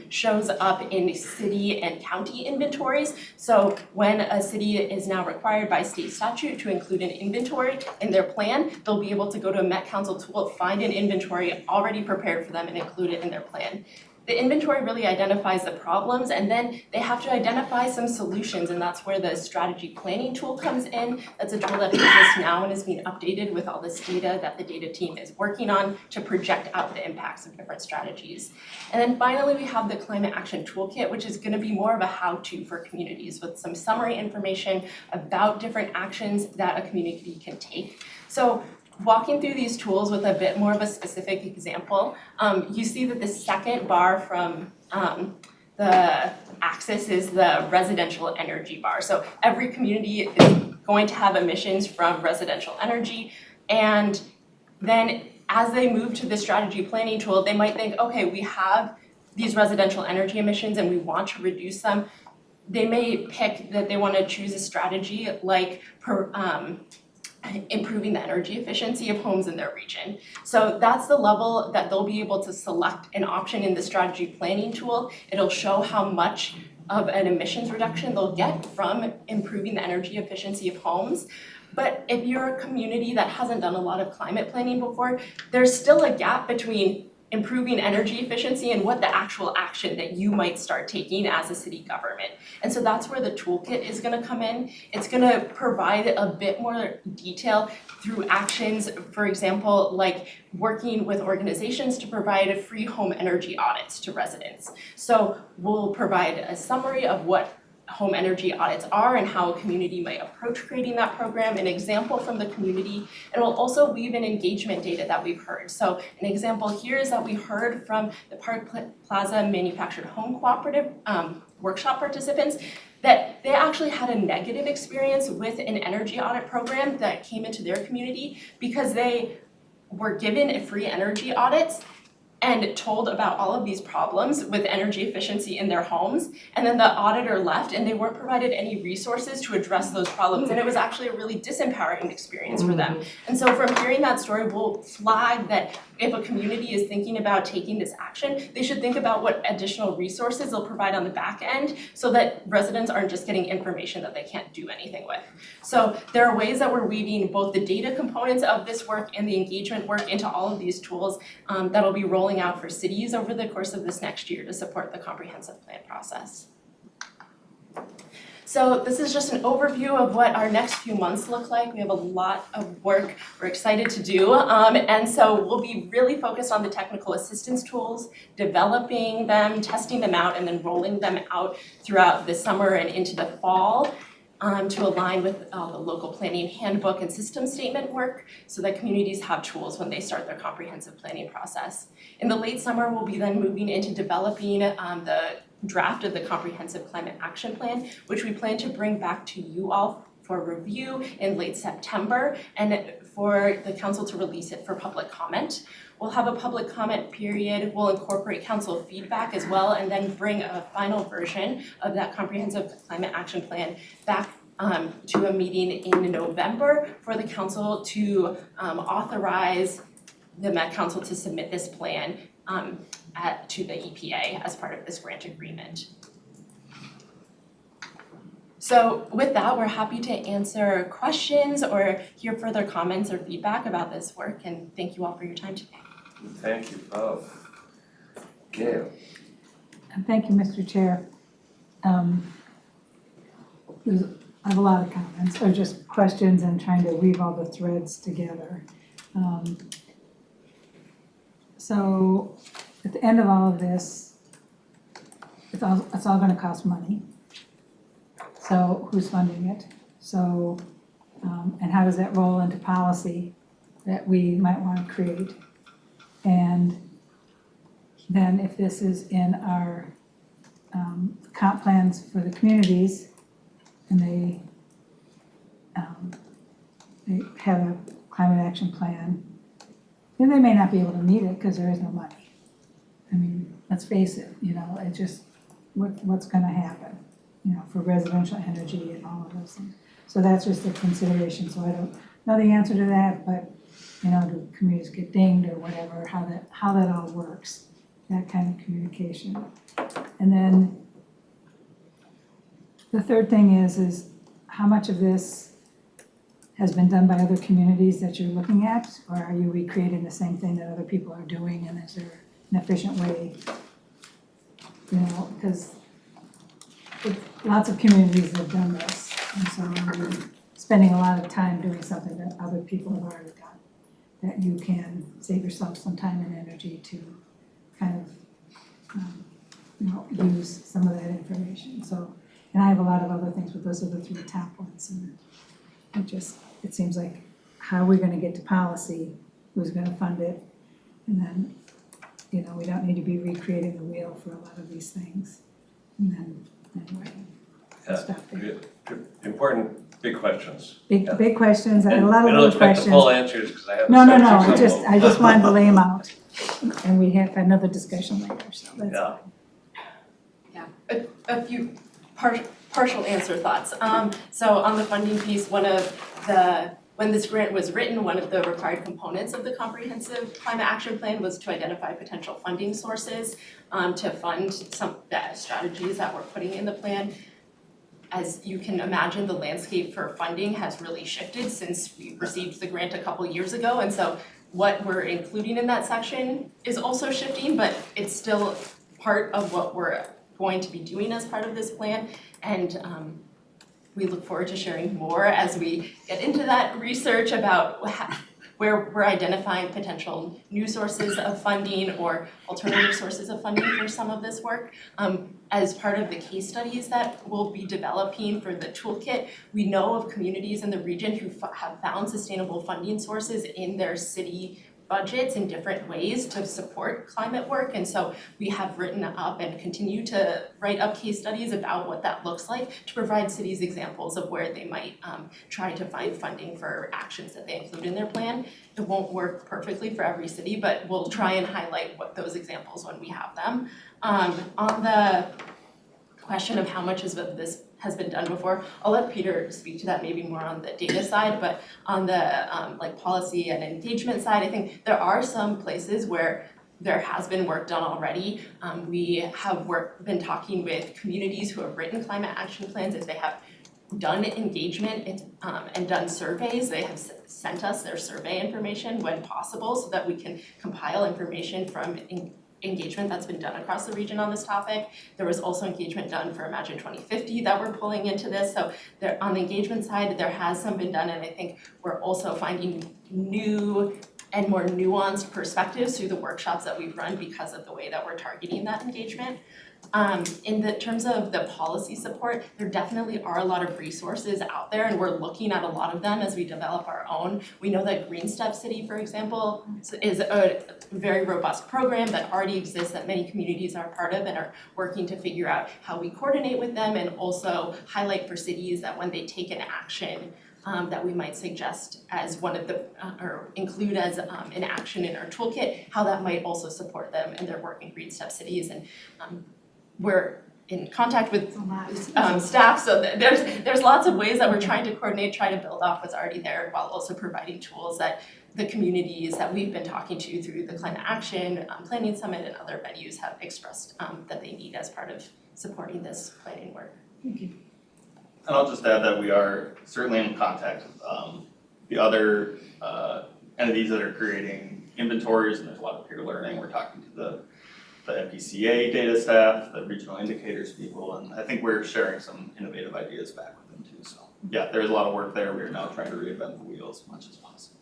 shows up in city and county inventories. So when a city is now required by state statute to include an inventory in their plan, they'll be able to go to a Met Council tool, find an inventory already prepared for them and include it in their plan. The inventory really identifies the problems, and then they have to identify some solutions, and that's where the strategy planning tool comes in. That's a tool that exists now and is being updated with all this data that the data team is working on to project out the impacts of different strategies. And then finally, we have the climate action toolkit, which is going to be more of a how-to for communities with some summary information about different actions that a community can take. So walking through these tools with a bit more of a specific example, you see that the second bar from the axis is the residential energy bar. So every community is going to have emissions from residential energy, and then as they move to the strategy planning tool, they might think, okay, we have these residential energy emissions and we want to reduce them. They may pick that they want to choose a strategy like improving the energy efficiency of homes in their region. So that's the level that they'll be able to select an option in the strategy planning tool. It'll show how much of an emissions reduction they'll get from improving the energy efficiency of homes. But if you're a community that hasn't done a lot of climate planning before, there's still a gap between improving energy efficiency and what the actual action that you might start taking as a city government. And so that's where the toolkit is going to come in. It's going to provide a bit more detail through actions, for example, like working with organizations to provide free home energy audits to residents. So we'll provide a summary of what home energy audits are and how a community might approach creating that program, an example from the community, and we'll also weave in engagement data that we've heard. So an example here is that we heard from the Park Plaza Manufactured Home Cooperative workshop participants that they actually had a negative experience with an energy audit program that came into their community because they were given free energy audits and told about all of these problems with energy efficiency in their homes, and then the auditor left and they weren't provided any resources to address those problems, and it was actually a really disempowering experience for them. And so from hearing that story, we'll flag that if a community is thinking about taking this action, they should think about what additional resources they'll provide on the back end so that residents aren't just getting information that they can't do anything with. So there are ways that we're weaving both the data components of this work and the engagement work into all of these tools that'll be rolling out for cities over the course of this next year to support the comprehensive plan process. So this is just an overview of what our next few months look like. We have a lot of work we're excited to do, and so we'll be really focused on the technical assistance tools, developing them, testing them out, and then rolling them out throughout the summer and into the fall. To align with the local planning handbook and system statement work so that communities have tools when they start their comprehensive planning process. In the late summer, we'll be then moving into developing the draft of the comprehensive climate action plan, which we plan to bring back to you all for review in late September and for the council to release it for public comment. We'll have a public comment period, we'll incorporate council feedback as well, and then bring a final version of that comprehensive climate action plan back to a meeting in November for the council to authorize the Met Council to submit this plan to the EPA as part of this grant agreement. So with that, we're happy to answer questions or hear further comments or feedback about this work, and thank you all for your time today. Thank you both. Gail. And thank you, Mr. Chair. I have a lot of comments, or just questions and trying to weave all the threads together. So at the end of all of this, it's all gonna cost money. So who's funding it? So, and how does that roll into policy that we might want to create? And then if this is in our comp plans for the communities and they have a climate action plan, then they may not be able to meet it because there is no money. I mean, let's face it, you know, it just, what's gonna happen, you know, for residential energy and all of those things. So that's just a consideration, so I don't know the answer to that, but you know, do communities get dinged or whatever, how that all works, that kind of communication. And then the third thing is how much of this has been done by other communities that you're looking at? Or are you recreating the same thing that other people are doing, and is there an efficient way? You know, because lots of communities have done this, and so you're spending a lot of time doing something that other people have already done, that you can save yourself some time and energy to kind of, you know, use some of that information. So, and I have a lot of other things, but those are the three top ones. And it seems like, how are we gonna get to policy? Who's gonna fund it? And then, you know, we don't need to be recreating the wheel for a lot of these things. And then, anyway, I'll stop there. Important, big questions. Big questions, I had a lot of We don't little expect the questions. full answers, because I haven't. No, sent you some of them. I just wanted to lay them out. And we have another discussion later, so that's Yeah. fine. A few partial answer thoughts. So on the funding piece, when this grant was written, one of the required components of the comprehensive climate action plan was to identify potential funding sources to fund some the strategies that we're putting in the plan. As you can imagine, the landscape for funding has really shifted since we received the grant a couple years ago, and so what we're including in that section is also shifting, but it's still part of what we're going to be doing as part of this plan. And we look forward to sharing more as we get into that research about where we're identifying potential new sources of funding or alternative sources of funding for some of this work. As part of the case studies that we'll be developing for the toolkit, we know of communities in the region who have found sustainable funding sources in their city budgets in different ways to support climate work. And so we have written up and continue to write up case studies about what that looks like to provide cities examples of where they might try to find funding for actions that they include in their plan. It won't work perfectly for every city, but we'll try and highlight what those examples when we have them. On the question of how much of this has been done before, I'll let Peter speak to that maybe more on the data side, but on the like policy and engagement side, I think there are some places where there has been work done already. We have been talking with communities who have written climate action plans. If they have done engagement and done surveys, they have sent us their survey information when possible so that we can compile information from engagement that's been done across the region on this topic. There was also engagement done for Imagine 2050 that we're pulling into this. So there, on the engagement side, there has some been done, and I think we're also finding new and more nuanced perspectives through the workshops that we've run because of the way that we're targeting that engagement. In the terms of the policy support, there definitely are a lot of resources out there, and we're looking at a lot of them as we develop our own. We know that Green Step City, for example, is a very robust program that already exists that many communities are part of and are working to figure out how we coordinate with them and also highlight for cities that when they take an action that we might suggest as one of the, or include as an action in our toolkit, how that might also support them in their work in Green Step Cities. And we're in contact with staff, so there's lots of ways that we're trying to coordinate, try to build off what's already there while also providing tools that the communities that we've been talking to through the Climate Action Planning Summit and other venues have expressed that they need as part of supporting this planning work. Thank you. And I'll just add that we are certainly in contact with the other entities that are creating inventories, and there's a lot of peer learning. We're talking to the MPCA data staff, the regional indicators people, and I think we're sharing some innovative ideas back with them too. So yeah, there's a lot of work there. We are now trying to reinvent the wheel as much as possible.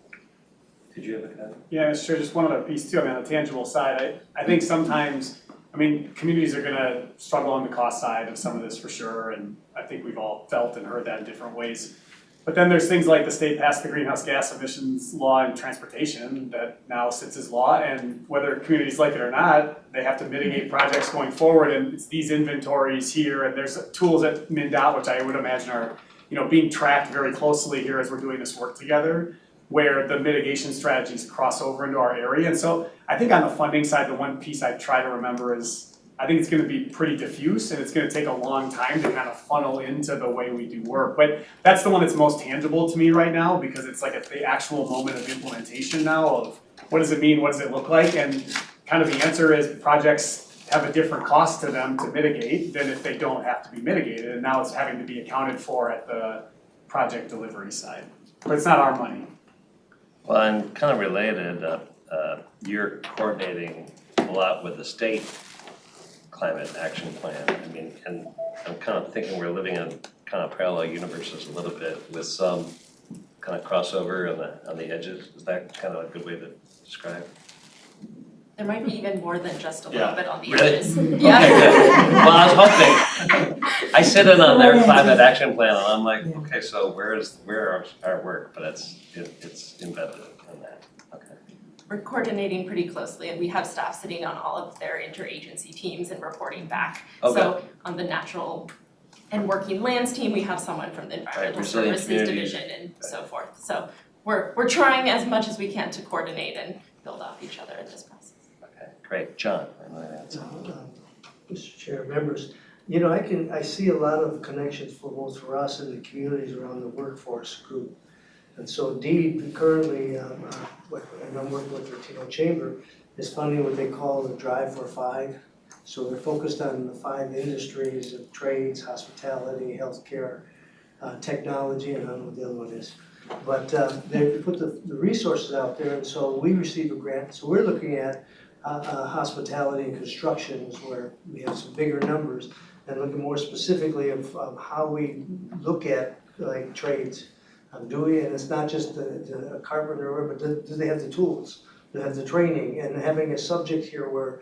Did you have a comment? Yeah, sure, just one other piece too, I mean, on the tangible side, I think sometimes, I mean, communities are gonna struggle on the cost side of some of this for sure, and I think we've all felt and heard that in different ways. But then there's things like the state passed the greenhouse gas emissions law in transportation that now sits as law, and whether communities like it or not, they have to mitigate projects going forward, and it's these inventories here, and there's tools at MnDOT, which I would imagine are, you know, being tracked very closely here as we're doing this work together, where the mitigation strategies cross over into our area. And so I think on the funding side, the one piece I try to remember is I think it's gonna be pretty diffuse and it's gonna take a long time to kind of funnel into the way we do work. But that's the one that's most tangible to me right now because it's like at the actual moment of implementation now of what does it mean, what does it look like? And kind of the answer is projects have a different cost to them to mitigate than if they don't have to be mitigated. And now it's having to be accounted for at the project delivery side. But it's not our money. Well, and kind of related, you're coordinating a lot with the state climate action plan. I mean, and I'm kind of thinking we're living in kind of parallel universes a little bit with some kind of crossover on the edges. Is that kind of a good way to describe? There might be even more than just a little Yeah. bit on the Really? edges. Okay, good. Well, I was hoping, I sit in on their climate action plan and I'm like, okay, so where are our work? But it's embedded in that, okay. We're coordinating pretty closely and we have staff sitting on all of their interagency teams and reporting back. Okay. So on the natural and working lands team, we have someone from the environmental resilient services communities. division and so forth. So we're trying as much as we can to coordinate and build off each other in this process. Okay, great, John, I know that's. Mr. Chair, members, you know, I see a lot of connections for both for us and the communities around the workforce group. And so DEED currently, and I'm working with Latino Chamber, is funding what they call the Drive for Five. So they're focused on the 5 industries of trades, hospitality, healthcare, technology, and I don't know what the other one is. But they put the resources out there, and so we receive a grant. So we're looking at hospitality and construction is where we have some bigger numbers, and looking more specifically of how we look at like trades. Do we, and it's not just the carpenter, but do they have the tools? Do they have the training? And having a subject here where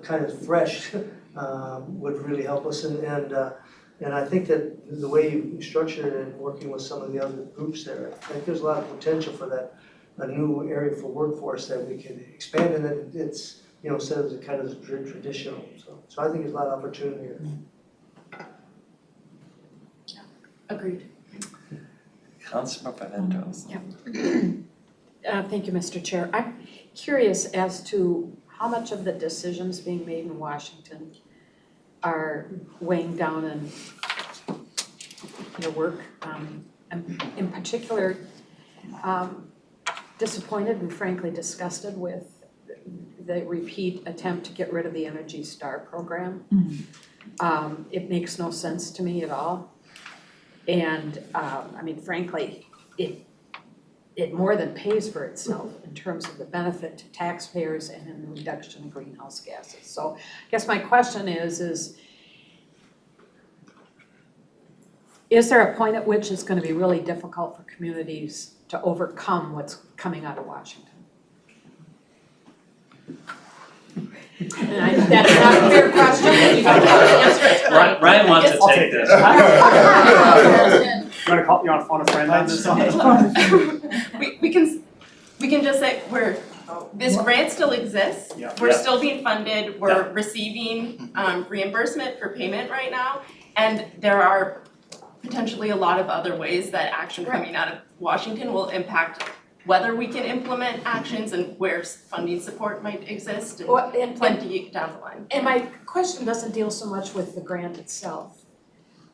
kind of fresh would really help us. And I think that the way you structured it and working with some of the other groups there, I think there's a lot of potential for that, a new area for workforce that we can expand, and that it's, you know, instead of the kind of the traditional. So I think there's a lot of opportunity here. Agreed. Councilmember Pimento. Thank you, Mr. Chair. I'm curious as to how much of the decisions being made in Washington are weighing down on your work. I'm in particular disappointed and frankly disgusted with the repeat attempt to get rid of the Energy Star program. It makes no sense to me at all. And I mean, frankly, it more than pays for itself in terms of the benefit to taxpayers and in the reduction of greenhouse gases. So I guess my question is there a point at which it's going to be really difficult for communities to overcome what's coming out of Washington? And that's not a fair question, but you don't have to answer it. Ryan wants to take this. You wanna phone a friend on this? We can just say this grant still exists. Yeah. We're still being funded. We're receiving reimbursement for payment right now. And there are potentially a lot of other ways that action coming out of Washington will impact whether we can implement actions and where funding support might exist and plenty down the line. And my question doesn't deal so much with the grant itself,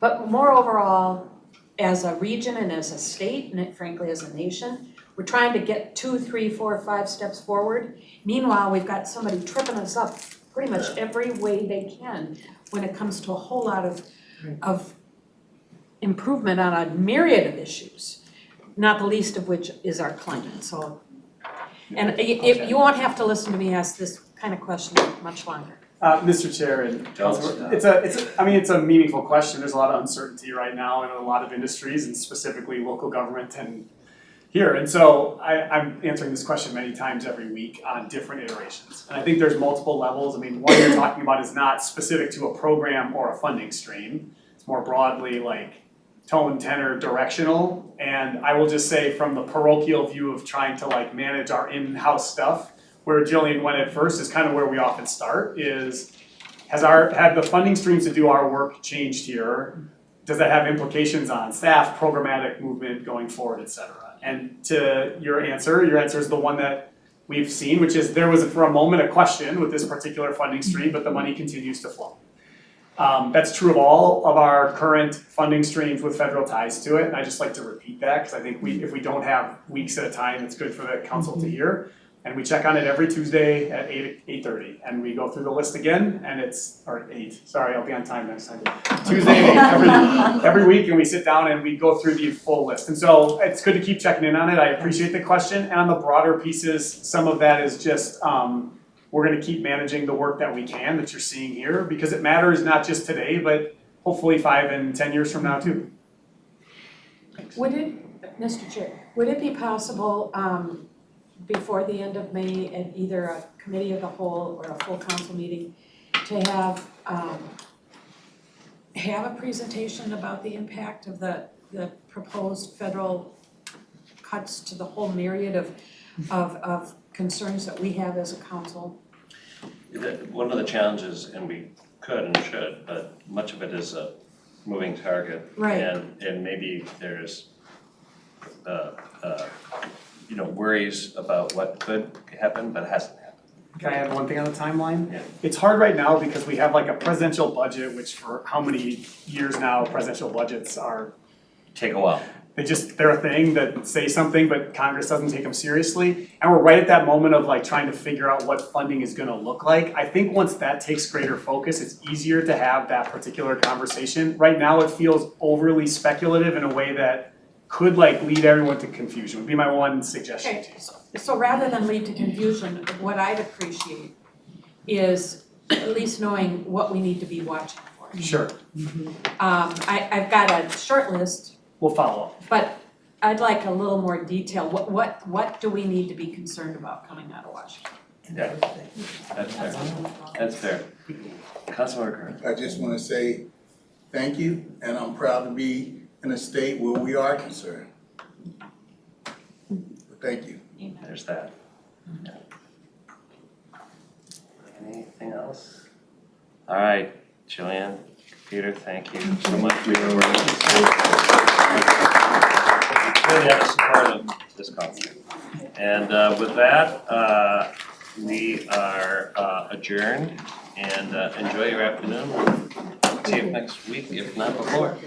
but more overall, as a region and as a state, and frankly as a nation, we're trying to get 2, 3, 4, 5 steps forward. Meanwhile, we've got somebody tripping us up pretty much every way they can when it comes to a whole lot of improvement on a myriad of issues, not the least of which is our climate. So, and you won't have to listen to me ask this kind of question much longer. Mr. Chair and Councilor, it's a meaningful question. There's a lot of uncertainty right now in a lot of industries and specifically local government and here. And so I'm answering this question many times every week on different iterations. And I think there's multiple levels. I mean, what you're talking about is not specific to a program or a funding stream. It's more broadly like tone, tenor, directional. And I will just say from the parochial view of trying to like manage our in-house stuff, where Jillian went at first is kind of where we often start is, have the funding streams to do our work changed here? Does that have implications on staff, programmatic movement going forward, et cetera? And to your answer is the one that we've seen, which is there was for a moment a question with this particular funding stream, but the money continues to flow. That's true of all of our current funding streams with federal ties to it, and I just like to repeat that, because I think if we don't have weeks at a time, it's good for the council to hear. And we check on it every Tuesday at 8:30, and we go through the list again, and or 8, sorry, I'll be on time next time. Tuesday at 8, every week, and we sit down and we go through the full list. And so it's good to keep checking in on it, I appreciate the question, and on the broader pieces, some of that is just, we're gonna keep managing the work that we can, that you're seeing here, because it matters not just today, but hopefully 5 and 10 years from now too. Would it, Mr. Chair, would it be possible, before the end of May at either a committee of the whole or a full council meeting to have a presentation about the impact of the proposed federal cuts to the whole myriad of concerns that we have as a council? One of the challenges, and we could and should, but much of it is a moving target. Right. And maybe there's worries about what could happen, but hasn't happened. Can I add one thing on the timeline? Yeah. It's hard right now because we have like a presidential budget, which for how many years now presidential budgets are, Take a while. they're a thing that say something, but Congress doesn't take them seriously. And we're right at that moment of like trying to figure out what funding is gonna look like. I think once that takes greater focus, it's easier to have that particular conversation. Right now, it feels overly speculative in a way that could like lead everyone to confusion, would be my one suggestion to you. So rather than lead to confusion, what I'd appreciate is at least knowing what we need to be watching for. Sure, I've got a short list, we'll follow up. but I'd like a little more detail. What do we need to be concerned about coming out of Washington? Yeah, that's fair. That's fair. Councilmember Kern. I just wanna say thank you, and I'm proud to be in a state where we are concerned. Thank you. There's that. Anything else? All right, Jillian, Peter, thank you so much for your work. You really have the support of this council. And with that, we are adjourned, and enjoy your afternoon. See you next week, if not before.